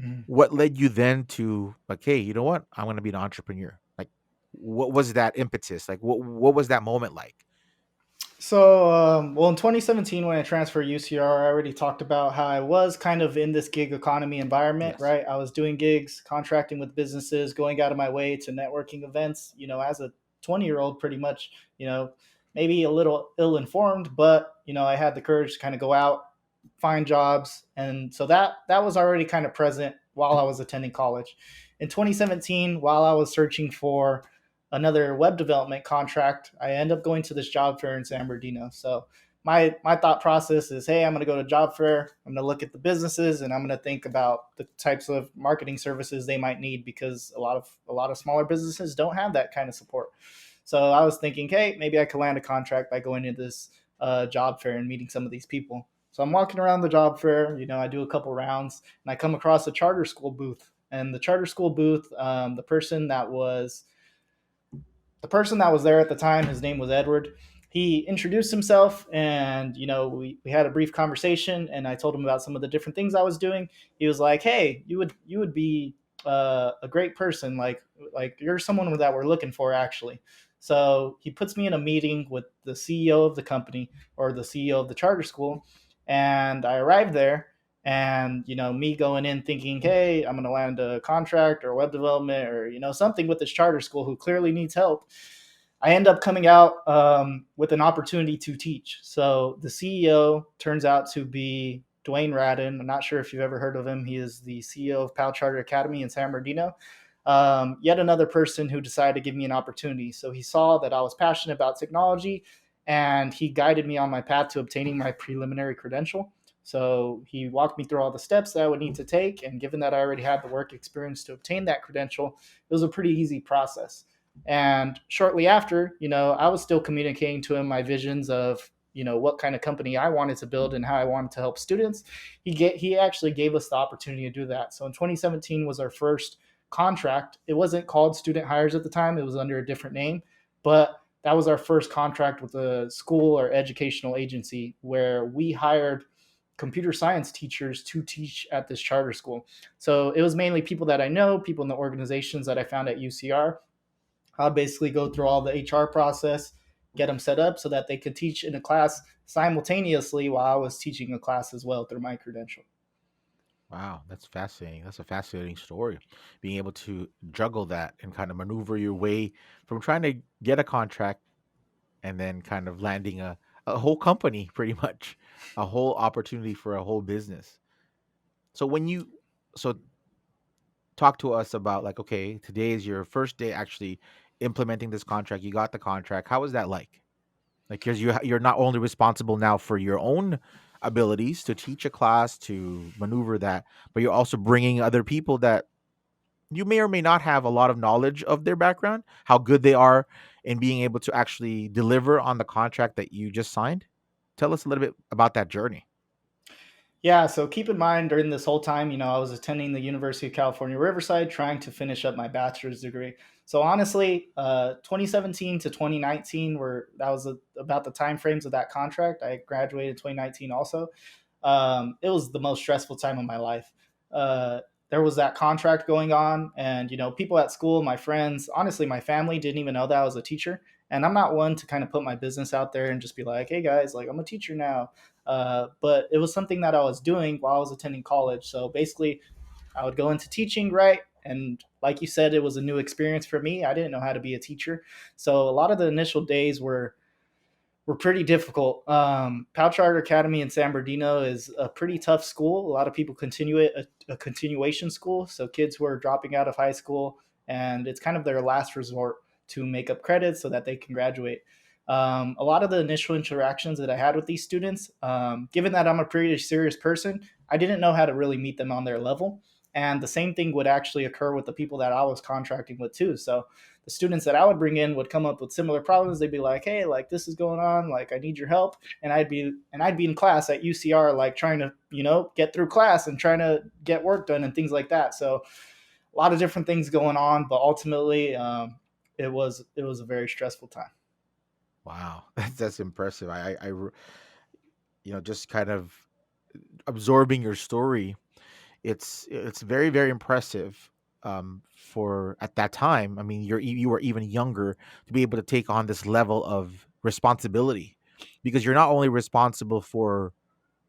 Mm. What led you then to, like, hey, you know what, I'm going to be an entrepreneur? Like, what was that impetus? Like, what was that moment like? So, well, in 2017, when I transferred UCR, I already talked about how I was kind of in this gig economy environment, Yes. right? I was doing gigs, contracting with businesses, going out of my way to networking events, as a 20-year-old, pretty much, maybe a little ill informed, but, I had the courage to kind of go out, find jobs. And so that was already kind of present while I was attending college. In 2017, while I was searching for another web development contract, I end up going to this job fair in San Bernardino. So my thought process is, hey, I'm going to go to job fair. I'm going to look at the businesses and I'm going to think about the types of marketing services they might need, because a lot of smaller businesses don't have that kind of support. So I was thinking, hey, maybe I could land a contract by going to this job fair and meeting some of these people. So I'm walking around the job fair. I do a couple rounds and I come across a charter school booth. And the charter school booth, the person that was there at the time, his name was Edward. He introduced himself, and we had a brief conversation, and I told him about some of the different things I was doing. He was like, hey, you would be a great person, like you're someone that we're looking for, actually. So he puts me in a meeting with the CEO of the company, or the CEO of the charter school, and I arrived there, And me going in thinking, hey, I'm going to land a contract or web development or something with this charter school who clearly needs help. I end up coming out with an opportunity to teach. So the CEO turns out to be Dwayne Radden. I'm not sure if you've ever heard of him. He is the CEO of Pal Charter Academy in San Bernardino. Yet another person who decided to give me an opportunity. So he saw that I was passionate about technology, and he guided me on my path to obtaining my preliminary credential. So he walked me through all the steps that I would need to take. And given that I already had the work experience to obtain that credential, it was a pretty easy process. And shortly after, I was still communicating to him my visions of, what kind of company I wanted to build and how I wanted to help students. He actually gave us the opportunity to do that. So in 2017 was our first contract. It wasn't called Student Hires at the time. It was under a different name, but that was our first contract with a school or educational agency where we hired computer science teachers to teach at this charter school. So it was mainly people that I know, people in the organizations that I found at UCR. I'll basically go through all the HR process, get them set up so that they could teach in a class simultaneously while I was teaching a class as well through my credential. Wow, that's fascinating. That's a fascinating story. Being able to juggle that and kind of maneuver your way from trying to get a contract and then kind of landing a whole company, pretty much, a whole opportunity for a whole business. So when you so talk to us about, like, okay, today is your first day actually implementing this contract. You got the contract. How was that like? Like, because you're not only responsible now for your own abilities to teach a class to maneuver that, but you're also bringing other people that you may or may not have a lot of knowledge of their background, how good they are in being able to actually deliver on the contract that you just signed. Tell us a little bit about that journey. Yeah, so keep in mind during this whole time, I was attending the University of California, Riverside, trying to finish up my bachelor's degree. So honestly, 2017 to 2019 were that was about the time frames of that contract. I graduated in 2019 also. It was the most stressful time of my life. Uh, there was that contract going on, and people at school, my friends, honestly, my family didn't even know that I was a teacher. And I'm not one to kind of put my business out there and just be like, "Hey guys, like I'm a teacher now." But it was something that I was doing while I was attending college. So basically, I would go into teaching, right? And like you said, it was a new experience for me. I didn't know how to be a teacher. So a lot of the initial days were pretty difficult. Pal Charter Academy in San Bernardino is a pretty tough school. A lot of people continue it, a continuation school. So kids who are dropping out of high school, and it's kind of their last resort to make up credits so that they can graduate. A lot of the initial interactions that I had with these students, given that I'm a pretty serious person, I didn't know how to really meet them on their level. And the same thing would actually occur with the people that I was contracting with too. So the students that I would bring in would come up with similar problems. They'd be like, "Hey, like this is going on. Like I need your help." And I'd be in class at UCR, like trying to get through class and trying to get work done and things like that. So a lot of different things going on, but ultimately, it was a very stressful time. Wow, that's impressive. Just kind of absorbing your story. It's very very impressive. For at that time, I mean, you were even younger to be able to take on this level of responsibility, because you're not only responsible for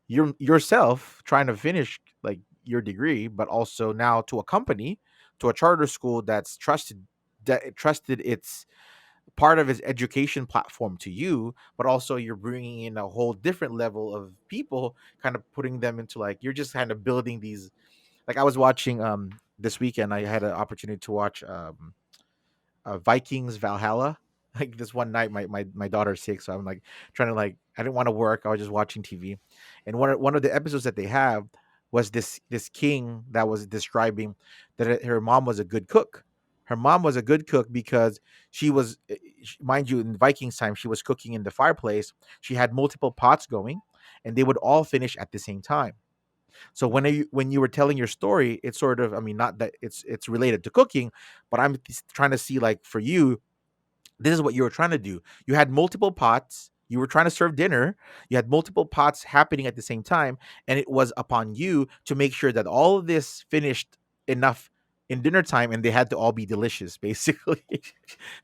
yourself trying to finish like your degree, but also now to a company, to a charter school that's trusted its part of its education platform to you, but also you're bringing in a whole different level of people, kind of putting them into, like, you're just kind of building these. Like, I was watching this weekend, I had an opportunity to watch Vikings Valhalla. Like, this one night, my daughter's sick, so I'm like trying to, like, I didn't want to work. I was just watching TV, and one of the episodes that they have was this king that was describing that her mom was a good cook. Her mom was a good cook because she was, mind you, in Vikings time, she was cooking in the fireplace. She had multiple pots going, and they would all finish at the same time. So when you were telling your story, it's sort of, I mean, not that it's related to cooking, but I'm trying to see, like, for you, this is what you were trying to do. You had multiple pots. You were trying to serve dinner. You had multiple pots happening at the same time, and it was upon you to make sure that all of this finished enough in dinner time, and they had to all be delicious, basically.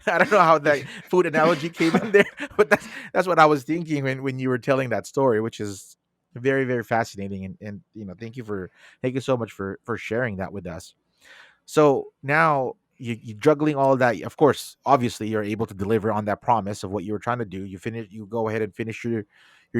I don't know how that food analogy came in there, but that's what I was thinking when you were telling that story, which is Very, very fascinating, and thank you so much for sharing that with us. So now you juggling all of that. Of course, obviously, you're able to deliver on that promise of what you were trying to do. You go ahead and finish your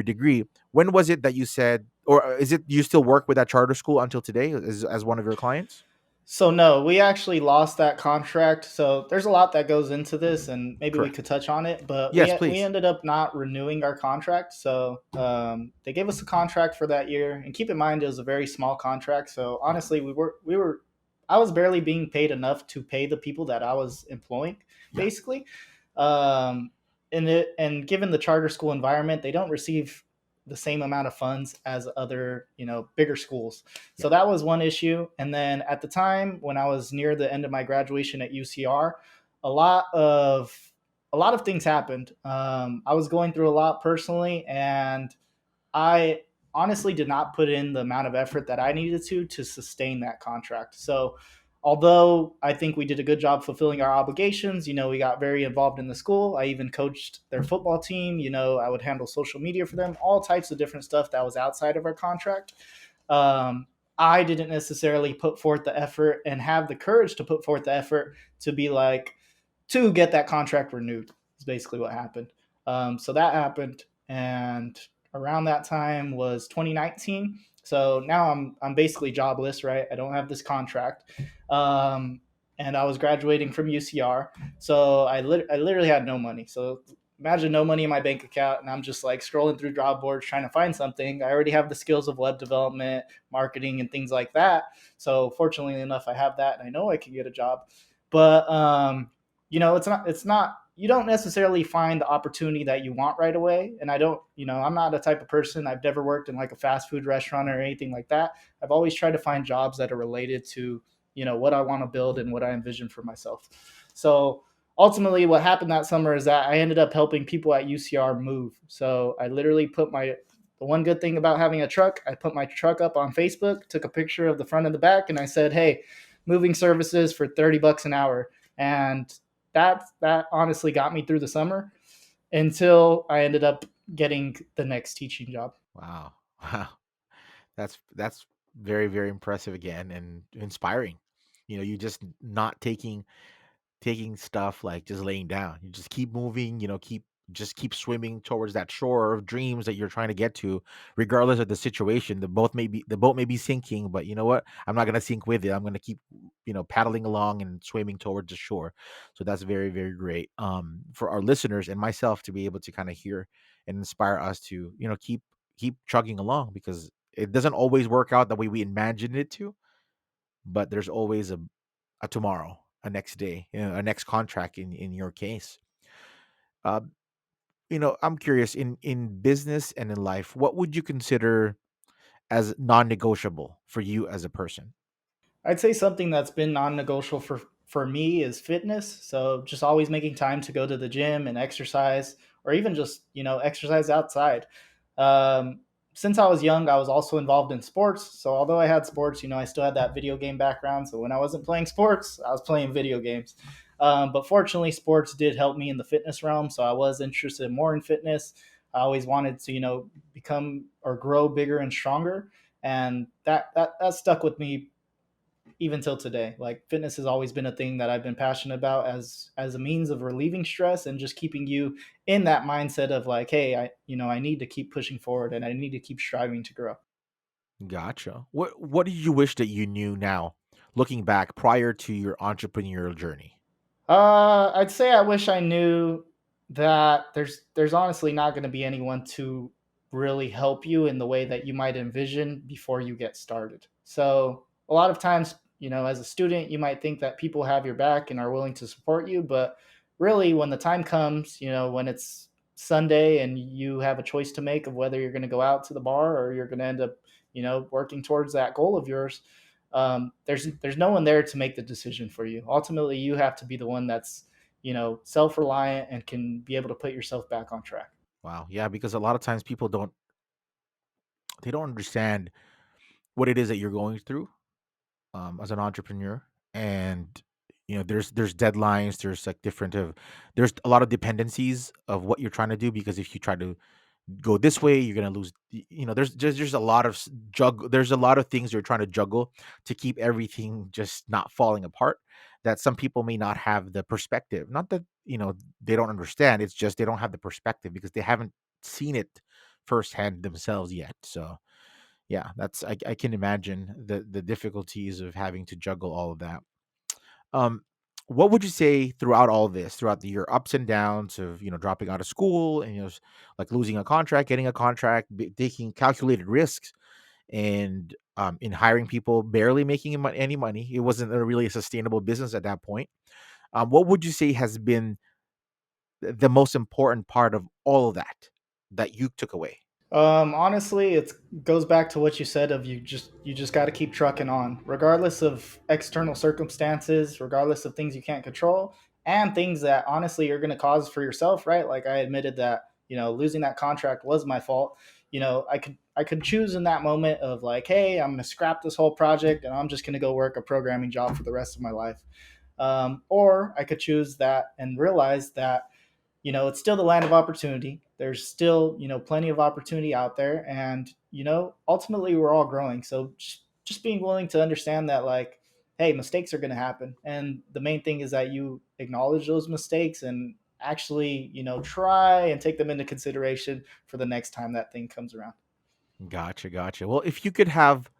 degree. When was it that you said, or is it you still work with that charter school until today as one of your clients? So no, we actually lost that contract. So there's a lot that goes into this, and maybe we Correct. could touch on it. But Yes, we please. ended up not renewing our contract. So they gave us a contract for that year, and keep in mind it was a very small contract. So Yeah. honestly, we were I was barely being paid enough to pay the people that I was employing, Yeah. basically. Um, and given the charter school environment, they don't receive the same amount of funds as other bigger schools. So Yeah. that was one issue. And then at the time when I was near the end of my graduation at UCR, a lot of a lot of things happened. I was going through a lot personally, and I honestly did not put in the amount of effort that I needed to sustain that contract. So, although I think we did a good job fulfilling our obligations, we got very involved in the school. I even coached their football team. I would handle social media for them, all types of different stuff that was outside of our contract. Um, I didn't necessarily put forth the effort and have the courage to put forth the effort to be like, to get that contract renewed, is basically what happened. So that happened, and around that time was 2019. So now I'm basically jobless, right? I don't have this contract, um, and I was graduating from UCR, so I literally had no money. So imagine no money in my bank account, and I'm just like scrolling through job boards trying to find something. I already have the skills of web development, marketing, and things like that. So fortunately enough, I have that, and I know I can get a job. But it's not you don't necessarily find the opportunity that you want right away. And I don't, I'm not a type of person. I've never worked in like a fast food restaurant or anything like that. I've always tried to find jobs that are related to, what I want to build and what I envision for myself. So ultimately what happened that summer is that I ended up helping people at UCR move. So I literally put my the one good thing about having a truck, I put my truck up on Facebook, took a picture of the front and the back, and I said, "Hey, moving services for $30 an hour." And that honestly got me through the summer until I ended up getting the next teaching job. Wow. Wow. That's very, very impressive again and inspiring. You just not taking stuff like just laying down. You just keep moving, keep swimming towards that shore of dreams that you're trying to get to, regardless of the situation. The boat may be sinking, but you know what? I'm not gonna sink with it. I'm gonna keep, paddling along and swimming towards the shore. So that's very, very great. For our listeners and myself to be able to kind of hear and inspire us to, keep chugging along because it doesn't always work out the way we imagined it to, but there's always a tomorrow, a next day, a next contract in your case. Uh, I'm curious in business and in life, what would you consider as non-negotiable for you as a person? I'd say something that's been non-negotiable for me is fitness. So just always making time to go to the gym and exercise, or even just exercise outside. Um, since I was young, I was also involved in sports. So although I had sports, I still had that video game background. So when I wasn't playing sports, I was playing video games. But fortunately, sports did help me in the fitness realm. So I was interested more in fitness. I always wanted to, become or grow bigger and stronger, and that stuck with me even till today. Like fitness has always been a thing that I've been passionate about as a means of relieving stress and just keeping you in that mindset of like, hey, I need to keep pushing forward and I need to keep striving to grow. Gotcha. What did you wish that you knew now, looking back prior to your entrepreneurial journey? I'd say I wish I knew that there's honestly not going to be anyone to really help you in the way that you might envision before you get started. So a lot of times, as a student, you might think that people have your back and are willing to support you, but really, when the time comes, when it's Sunday and you have a choice to make of whether you're going to go out to the bar or you're going to end up, working towards that goal of yours, there's no one there to make the decision for you. Ultimately, you have to be the one that's self reliant and can be able to put yourself back on track. Wow. Yeah, because a lot of times people don't understand what it is that you're going through as an entrepreneur, and there's deadlines, there's like there's a lot of dependencies of what you're trying to do, because if you try to go this way, you're gonna lose. There's a lot of there's a lot of things you're trying to juggle to keep everything just not falling apart. That some people may not have the perspective. Not that they don't understand. It's just they don't have the perspective because they haven't seen it firsthand themselves yet. So yeah, I can imagine the difficulties of having to juggle all of that. um, what would you say throughout all this, throughout your ups and downs of dropping out of school and like losing a contract, getting a contract, taking calculated risks, and in hiring people, barely making any money. It wasn't a really sustainable business at that point. What would you say has been the most important part of all of that you took away? Honestly, it goes back to what you said of you just got to keep trucking on, regardless of external circumstances, regardless of things you can't control, and things that honestly you're going to cause for yourself, right? Like I admitted that losing that contract was my fault. I could choose in that moment of like, hey, I'm going to scrap this whole project and I'm just going to go work a programming job for the rest of my life, or I could choose that and realize that it's still the land of opportunity. There's still, plenty of opportunity out there. And, ultimately we're all growing. So just being willing to understand that, like, hey, mistakes are going to happen. And the main thing is that you acknowledge those mistakes and actually, try and take them into consideration for the next time that thing comes around. Gotcha. Well, if you could have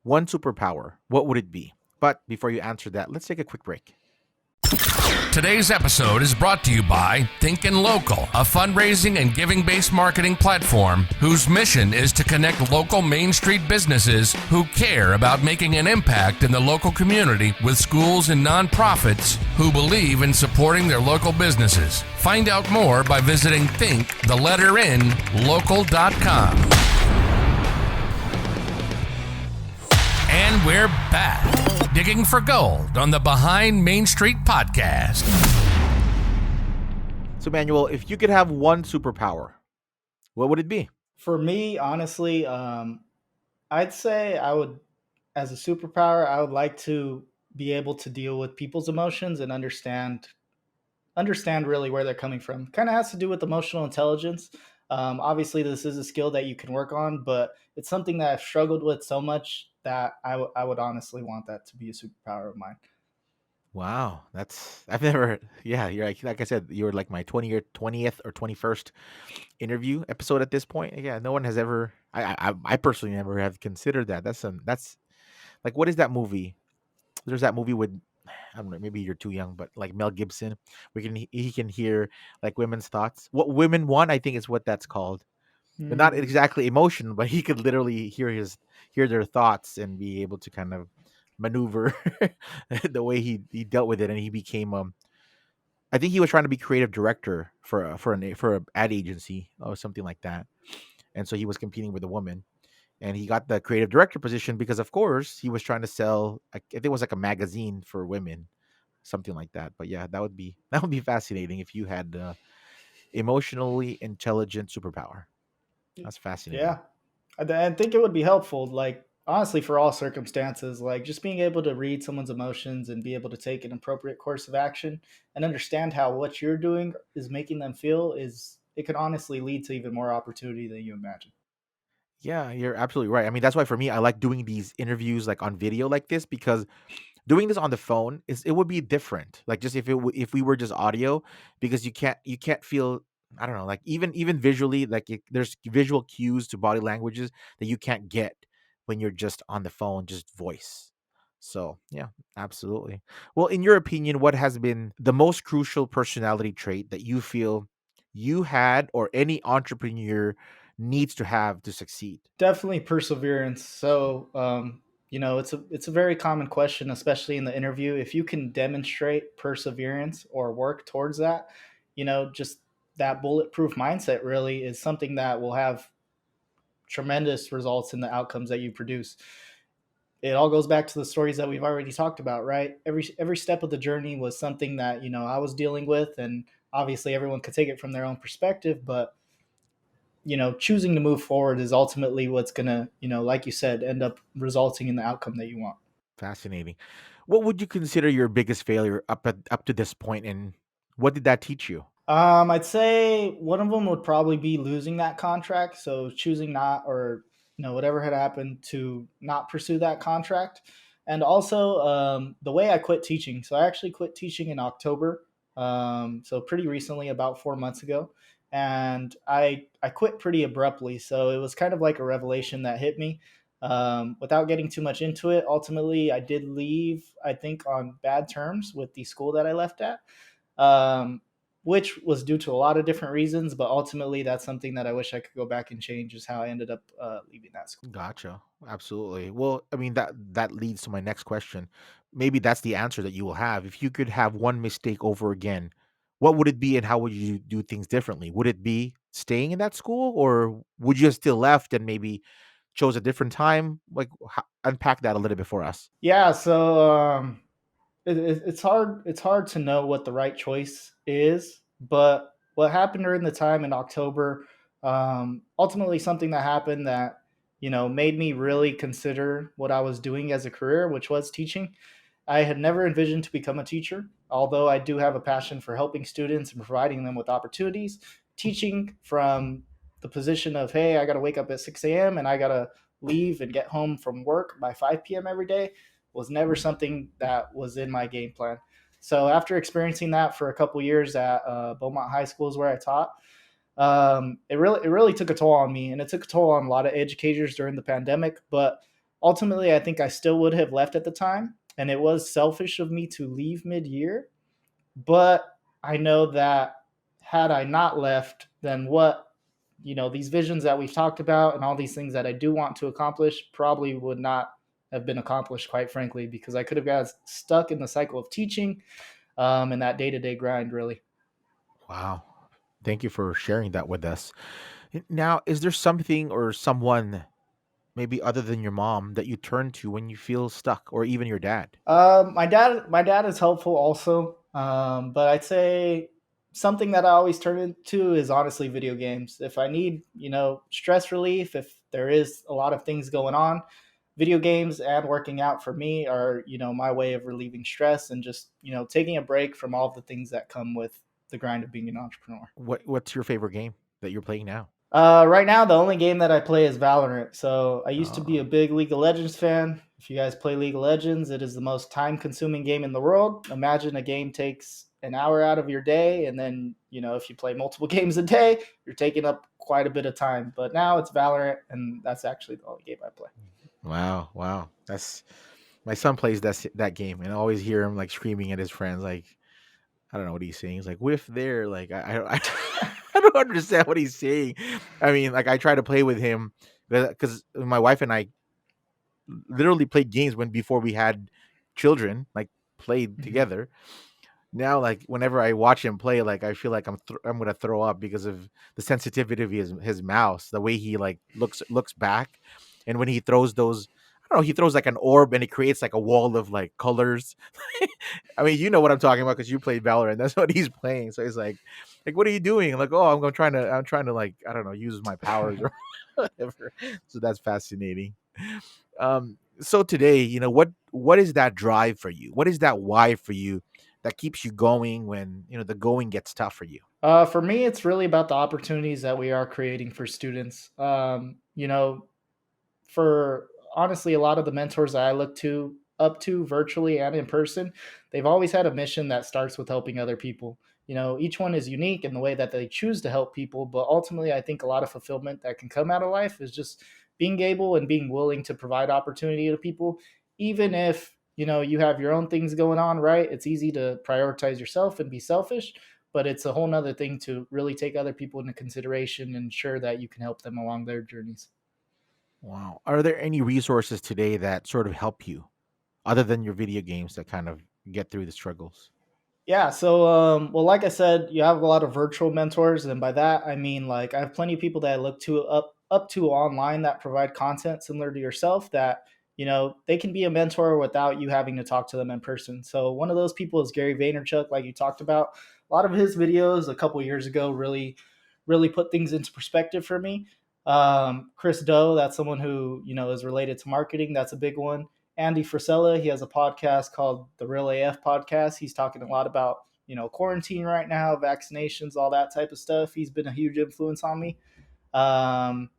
one superpower, what would it be? But before you answer that, let's take a quick break. Today's episode is brought to you by Thinkin' Local, a fundraising and giving-based marketing platform whose mission is to connect local Main Street businesses who care about making an impact in the local community with schools and nonprofits who believe in supporting their local businesses. Find out more by visiting local.com. And we're back, digging for gold on the Behind Main Street podcast. So, Manuel, if you could have one superpower, what would it be? For me, honestly, I'd say I would, as a superpower, I would like to be able to deal with people's emotions and understand really where they're coming from. Kind of has to do with emotional intelligence. Obviously, this is a skill that you can work on, but it's something that I've struggled with so much that I would honestly want that to be a superpower of mine. Wow, that's I've never. Yeah, you're like I said, you're like my 20th or 21st interview episode at this point. Yeah, no one has ever. I personally never have considered that. That's like, what is that movie? There's that movie with, I don't know, maybe you're too young, but like Mel Gibson, he can hear like women's thoughts. What women want, I think, is what that's called. But not Hmm. exactly emotion, but he could literally hear their thoughts and be able to kind of maneuver the way he dealt with it, and he became I think he was trying to be creative director for a ad agency or something like that, and so he was competing with a woman, and he got the creative director position because of course he was trying to sell, I think it was like a magazine for women, something like that. But yeah, that would be fascinating if you had emotionally intelligent superpower. That's fascinating. Yeah, I think it would be helpful. Like honestly, for all circumstances, like just being able to read someone's emotions and be able to take an appropriate course of action and understand how what you're doing is making them feel is it could honestly lead to even more opportunity than you imagine. Yeah, you're absolutely right. I mean, that's why for me, I like doing these interviews like on video like this, because doing this on the phone is it would be different. Like just if we were just audio, because you can't feel, I don't know, like even visually, like there's visual cues to body languages that you can't get when you're just on the phone, just voice. So yeah, absolutely. Well, in your opinion, what has been the most crucial personality trait that you feel you had or any entrepreneur needs to have to succeed? Definitely perseverance. So, it's a very common question, especially in the interview. If you can demonstrate perseverance or work towards that, just that bulletproof mindset really is something that will have tremendous results in the outcomes that you produce. It all goes back to the stories that we've already talked about, right? Every step of the journey was something that I was dealing with, and obviously everyone could take it from their own perspective, but choosing to move forward is ultimately what's going to, like you said, end up resulting in the outcome that you want. Fascinating. What would you consider your biggest failure up to this point, and what did that teach you? I'd say one of them would probably be losing that contract. So choosing not, or whatever had happened, to not pursue that contract. And also the way I quit teaching. So I actually quit teaching in October. So pretty recently, about 4 months ago, and I quit pretty abruptly. So it was kind of like a revelation that hit me. Without getting too much into it, ultimately I did leave, I think, on bad terms with the school that I left at. Um, which was due to a lot of different reasons, but ultimately that's something that I wish I could go back and change, is how I ended up leaving that school. Gotcha. Absolutely. Well, I mean that leads to my next question. Maybe that's the answer that you will have. If you could have one mistake over again, what would it be and how would you do things differently? Would it be staying in that school or would you have still left and maybe chose a different time? Like unpack that a little bit for us. Yeah, so it's hard. It's hard to know what the right choice is, but what happened during the time in October, ultimately something that happened that made me really consider what I was doing as a career, which was teaching. I had never envisioned to become a teacher, although I do have a passion for helping students and providing them with opportunities. Teaching from the position of, hey, I got to wake up at 6 a.m. and I got to leave and get home from work by 5 p.m. every day was never something that was in my game plan. So after experiencing that for a couple years at Beaumont High School, is where I taught, it really took a toll on me, and it took a toll on a lot of educators during the pandemic. But ultimately, I think I still would have left at the time, and it was selfish of me to leave mid-year. But I know that had I not left, then what these visions that we've talked about and all these things that I do want to accomplish probably would not have been accomplished, quite frankly, because I could have got stuck in the cycle of teaching and that day to day grind, really. Wow. Thank you for sharing that with us. Now, is there something or someone maybe other than your mom that you turn to when you feel stuck or even your dad? My dad is helpful also, but I'd say something that I always turn into is honestly video games. If I need, stress relief, if there is a lot of things going on, video games and working out for me are, my way of relieving stress and just, taking a break from all of the things that come with the grind of being an entrepreneur. What's your favorite game that you're playing now? Right now, the only game that I play is Valorant. So I used to be Oh, a big League of Legends fan. If you guys play League of Legends, it is the most time-consuming game in the world. Imagine a game takes an hour out of your day, and then if you play multiple games a day, you're taking up quite a bit of time. But now it's Valorant, and that's actually the only game I play. wow, wow. That's my son plays that game, and I always hear him like screaming at his friends, like I don't know what he's saying. He's like whiff there, like I don't understand what he's saying. I mean, like I try to play with him because my wife and I literally played games when before we had children, like played Mhm. together. Now, like whenever I watch him play, like I feel like I'm gonna throw up because of the sensitivity of his mouse, the way he like looks back, and when he throws those, I don't know, he throws like an orb and it creates like a wall of like colors. I mean, you know what I'm talking about because you played Valorant. That's what he's playing. So he's like, what are you doing? I'm like, oh, I'm trying to like, I don't know, use my powers or whatever. So that's fascinating. So today, what is that drive for you? What is that why for you that keeps you going when the going gets tough for you? For me, it's really about the opportunities that we are creating for students. For honestly, a lot of the mentors that I look to up to virtually and in person, they've always had a mission that starts with helping other people. Each one is unique in the way that they choose to help people, but ultimately I think a lot of fulfillment that can come out of life is just being able and being willing to provide opportunity to people, even if you have your own things going on, right? It's easy to prioritize yourself and be selfish, but it's a whole nother thing to really take other people into consideration and ensure that you can help them along their journeys. Wow. Are there any resources today that sort of help you other than your video games that kind of get through the struggles? Yeah, so well, like I said, you have a lot of virtual mentors, and by that I mean like I have plenty of people that I look to up to online that provide content similar to yourself that they can be a mentor without you having to talk to them in person. So one of those people is Gary Vaynerchuk, like you talked about. A lot of his videos a couple years ago really put things into perspective for me. Chris Doe, that's someone who is related to marketing. That's a big one. Andy Frisella, he has a podcast called the Real AF Podcast. He's talking a lot about quarantine right now, vaccinations, all that type of stuff. He's been a huge influence on me. Um,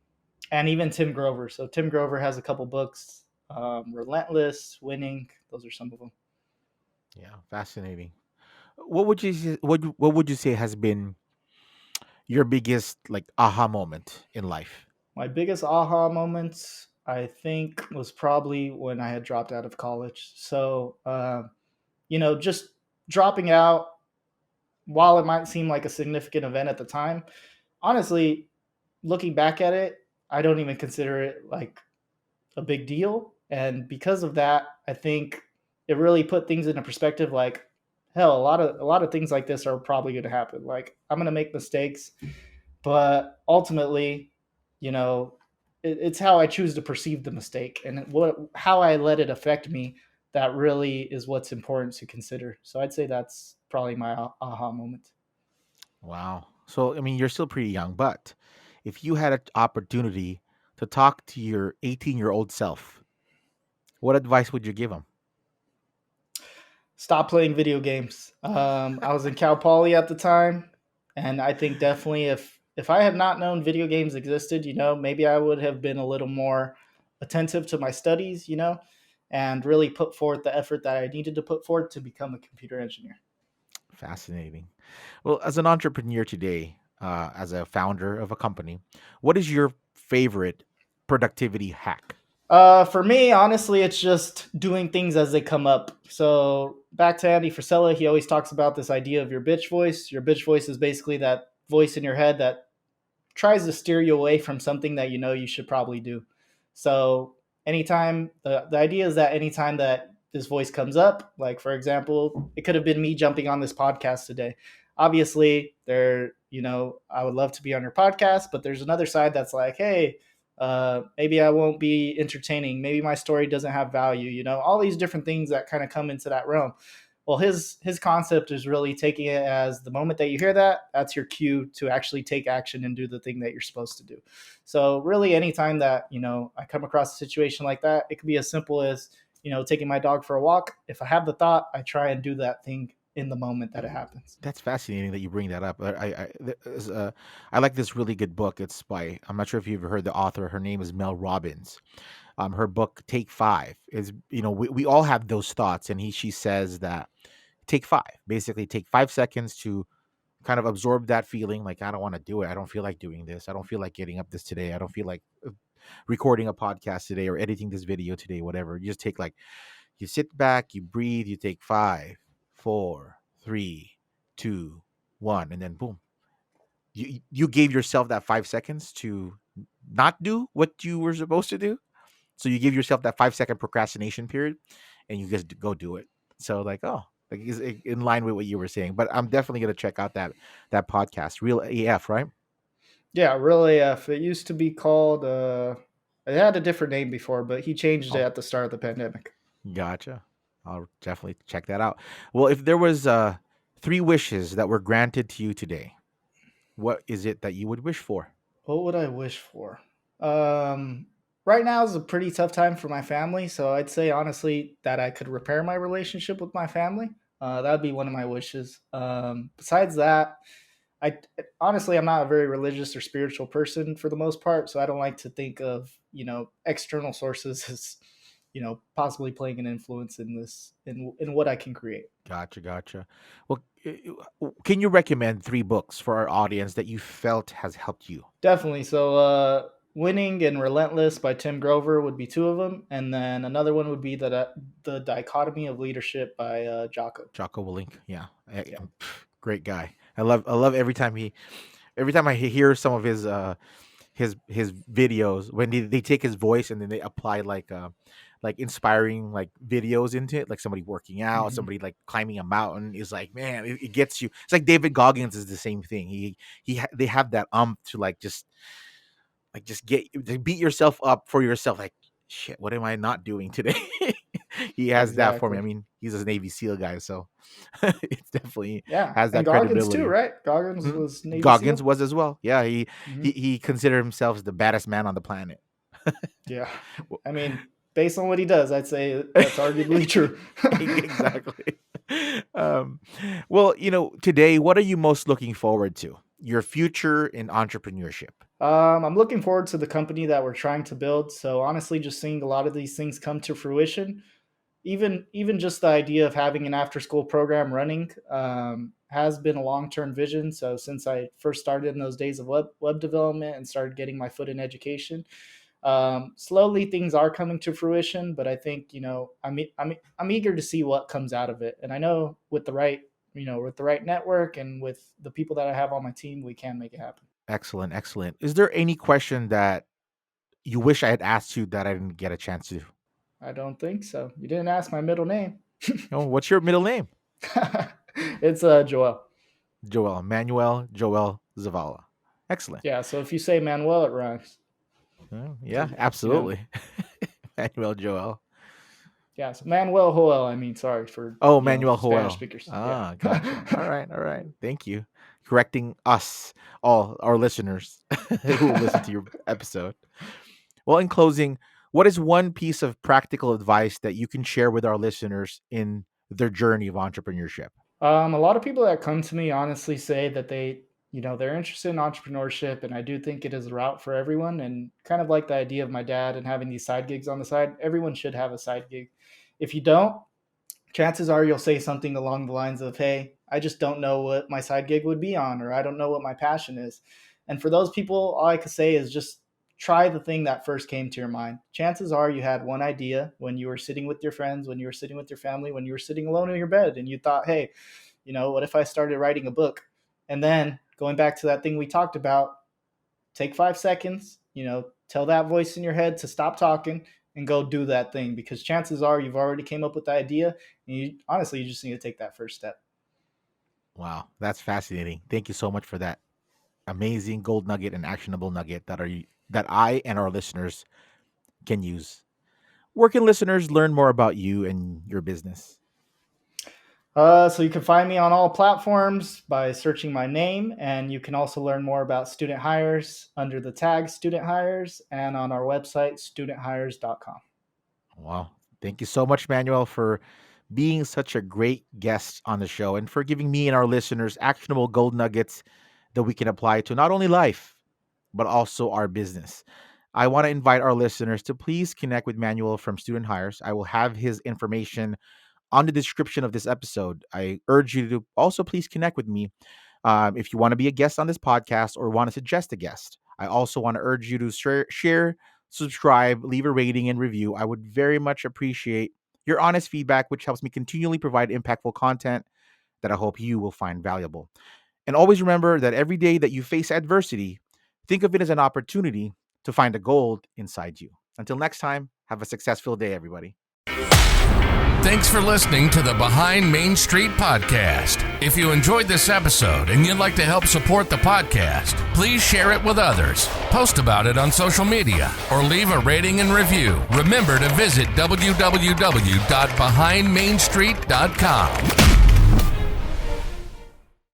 and even Tim Grover. So Tim Grover has a couple books, Relentless, Winning. Those are some of them. Yeah, fascinating. What would you say has been your biggest like aha moment in life? My biggest aha moments, I think, was probably when I had dropped out of college. So, just dropping out, while it might seem like a significant event at the time, honestly, looking back at it, I don't even consider it like a big deal. And because of that, I think it really put things into perspective. Like, hell, a lot of things like this are probably going to happen. Like, I'm going to make mistakes, but ultimately, you know, it's how I choose to perceive the mistake and how I let it affect me. That really is what's important to consider. So I'd say that's probably my aha moment. Wow. So I mean, you're still pretty young, but if you had an opportunity to talk to your 18-year-old self, what advice would you give him? Stop playing video games. I was in Cal Poly at the time, and I think definitely if I had not known video games existed, maybe I would have been a little more attentive to my studies, and really put forth the effort that I needed to put forth to become a computer engineer. Fascinating. Well, as an entrepreneur today, as a founder of a company, what is your favorite productivity hack? For me, honestly, it's just doing things as they come up. So back to Andy Frisella, he always talks about this idea of your bitch voice. Your bitch voice is basically that voice in your head that tries to steer you away from something that you know you should probably do. So anytime the idea is that anytime that this voice comes up, like for example, it could have been me jumping on this podcast today. Obviously, I would love to be on your podcast, but there's another side that's like, hey, maybe I won't be entertaining. Maybe my story doesn't have value. All these different things that kind of come into that realm. Well, his concept is really taking it as the moment that you hear that, that's your cue to actually take action and do the thing that you're supposed to do. So really, anytime that I come across a situation like that, it could be as simple as taking my dog for a walk. If I have the thought, I try and do that thing in the moment that it happens. That's fascinating that you bring that up. I like this really good book. It's by, I'm not sure if you've heard the author. Her name is Mel Robbins. Her book Take Five is, we all have those thoughts, and she says that take five, basically take 5 seconds to kind of absorb that feeling. Like, I don't want to do it. I don't feel like doing this. I don't feel like getting up this today. I don't feel like recording a podcast today or editing this video today. Whatever. You just take like, you sit back, you breathe, you take five, four, three, two, one, and then boom. You gave yourself that 5 seconds to not do what you were supposed to do. So you give yourself that 5 second procrastination period, and you just go do it. So like, oh, like is in line with what you were saying. But I'm definitely gonna check out that podcast, Real AF, right? Yeah, really. If it used to be called, it had a different name before, but he changed it Oh, at the start of the pandemic. gotcha. I'll definitely check that out. Well, if there was three wishes that were granted to you today, what is it that you would wish for? What would I wish for? Um, right now is a pretty tough time for my family, so I'd say honestly that I could repair my relationship with my family. That would be one of my wishes. Besides that, I honestly I'm not a very religious or spiritual person for the most part, so I don't like to think of external sources as possibly playing an influence in this in what I can create. Gotcha, gotcha. Well, can you recommend three books for our audience that you felt has helped you? Definitely. So, Winning and Relentless by Tim Grover would be two of them, and then another one would be the Dichotomy of Leadership by Jocko. Jocko Willink, yeah, Yeah. great guy. I love every time I hear some of his videos when they take his voice and then they apply like inspiring like videos into it, like somebody working out, Hmm. somebody like climbing a mountain is like, man, it gets you. It's like David Goggins is the same thing. They have that to just get to beat yourself up for yourself, like, shit, what am I not doing today? He has that for me. I Exactly. mean, he's a Navy SEAL guy, so it's definitely Yeah, has and that Goggins too, credibility. right? Goggins Mhm. was Navy Goggins SEAL. was as well. Yeah, he he Hmm. he considered himself the baddest man on the planet. Yeah, Well, I mean, based on what he does, I'd say that's arguably true. exactly. um, well, today, what are you most looking forward to? Your future in entrepreneurship. I'm looking forward to the company that we're trying to build. So honestly, just seeing a lot of these things come to fruition, even just the idea of having an after school program running has been a long term vision. So since I first started in those days of web development and started getting my foot in education, slowly things are coming to fruition. But I think I'm eager to see what comes out of it, and I know with the right network and with the people that I have on my team, we can make it happen. Excellent, excellent. Is there any question that you wish I had asked you that I didn't get a chance to? I don't think so. You didn't ask my middle name. Oh, what's your middle name? It's Joel. Joel, Manuel Joel Zavala. Excellent. Yeah, so if you say Manuel, it rhymes. Oh, So yeah, yeah, absolutely. Manuel Joel. yeah. So Manuel Joel. I mean, sorry for Oh, Manuel Spanish Joel. speakers. Yeah. Ah, gotcha. All right, all right. Thank you. Correcting us, all our listeners who will listen to your episode. Well, in closing, what is one piece of practical advice that you can share with our listeners in their journey of entrepreneurship? A lot of people that come to me honestly say that they're interested in entrepreneurship, and I do think it is a route for everyone. And kind of like the idea of my dad and having these side gigs on the side, everyone should have a side gig. If you don't, chances are you'll say something along the lines of, "Hey, I just don't know what my side gig would be on, or I don't know what my passion is." And for those people, all I could say is just try the thing that first came to your mind. Chances are you had one idea when you were sitting with your friends, when you were sitting with your family, when you were sitting alone in your bed, and you thought, "Hey, what if I started writing a book?" And then going back to that thing we talked about, take 5 seconds, tell that voice in your head to stop talking and go do that thing, because chances are you've already came up with the idea, and you just need to take that first step. Wow, that's fascinating. Thank you so much for that amazing gold nugget and actionable nugget that I and our listeners can use. Where can listeners learn more about you and your business? So you can find me on all platforms by searching my name, and you can also learn more about student hires under the tag student hires and on our website studenthires.com. Wow. Thank you so much, Manuel, for being such a great guest on the show and for giving me and our listeners actionable gold nuggets that we can apply to not only life, but also our business. I want to invite our listeners to please connect with Manuel from Student Hires. I will have his information on the description of this episode. I urge you to also please connect with me if you want to be a guest on this podcast or want to suggest a guest. I also want to urge you to share, subscribe, leave a rating and review. I would very much appreciate your honest feedback, which helps me continually provide impactful content that I hope you will find valuable. And always remember that every day that you face adversity, think of it as an opportunity to find the gold inside you. Until next time, have a successful day, everybody. Thanks for listening to the Behind Main Street podcast. If you enjoyed this episode and you'd like to help support the podcast, please share it with others, post about it on social media, or leave a rating and review. Remember to visit www.behindmainstreet.com.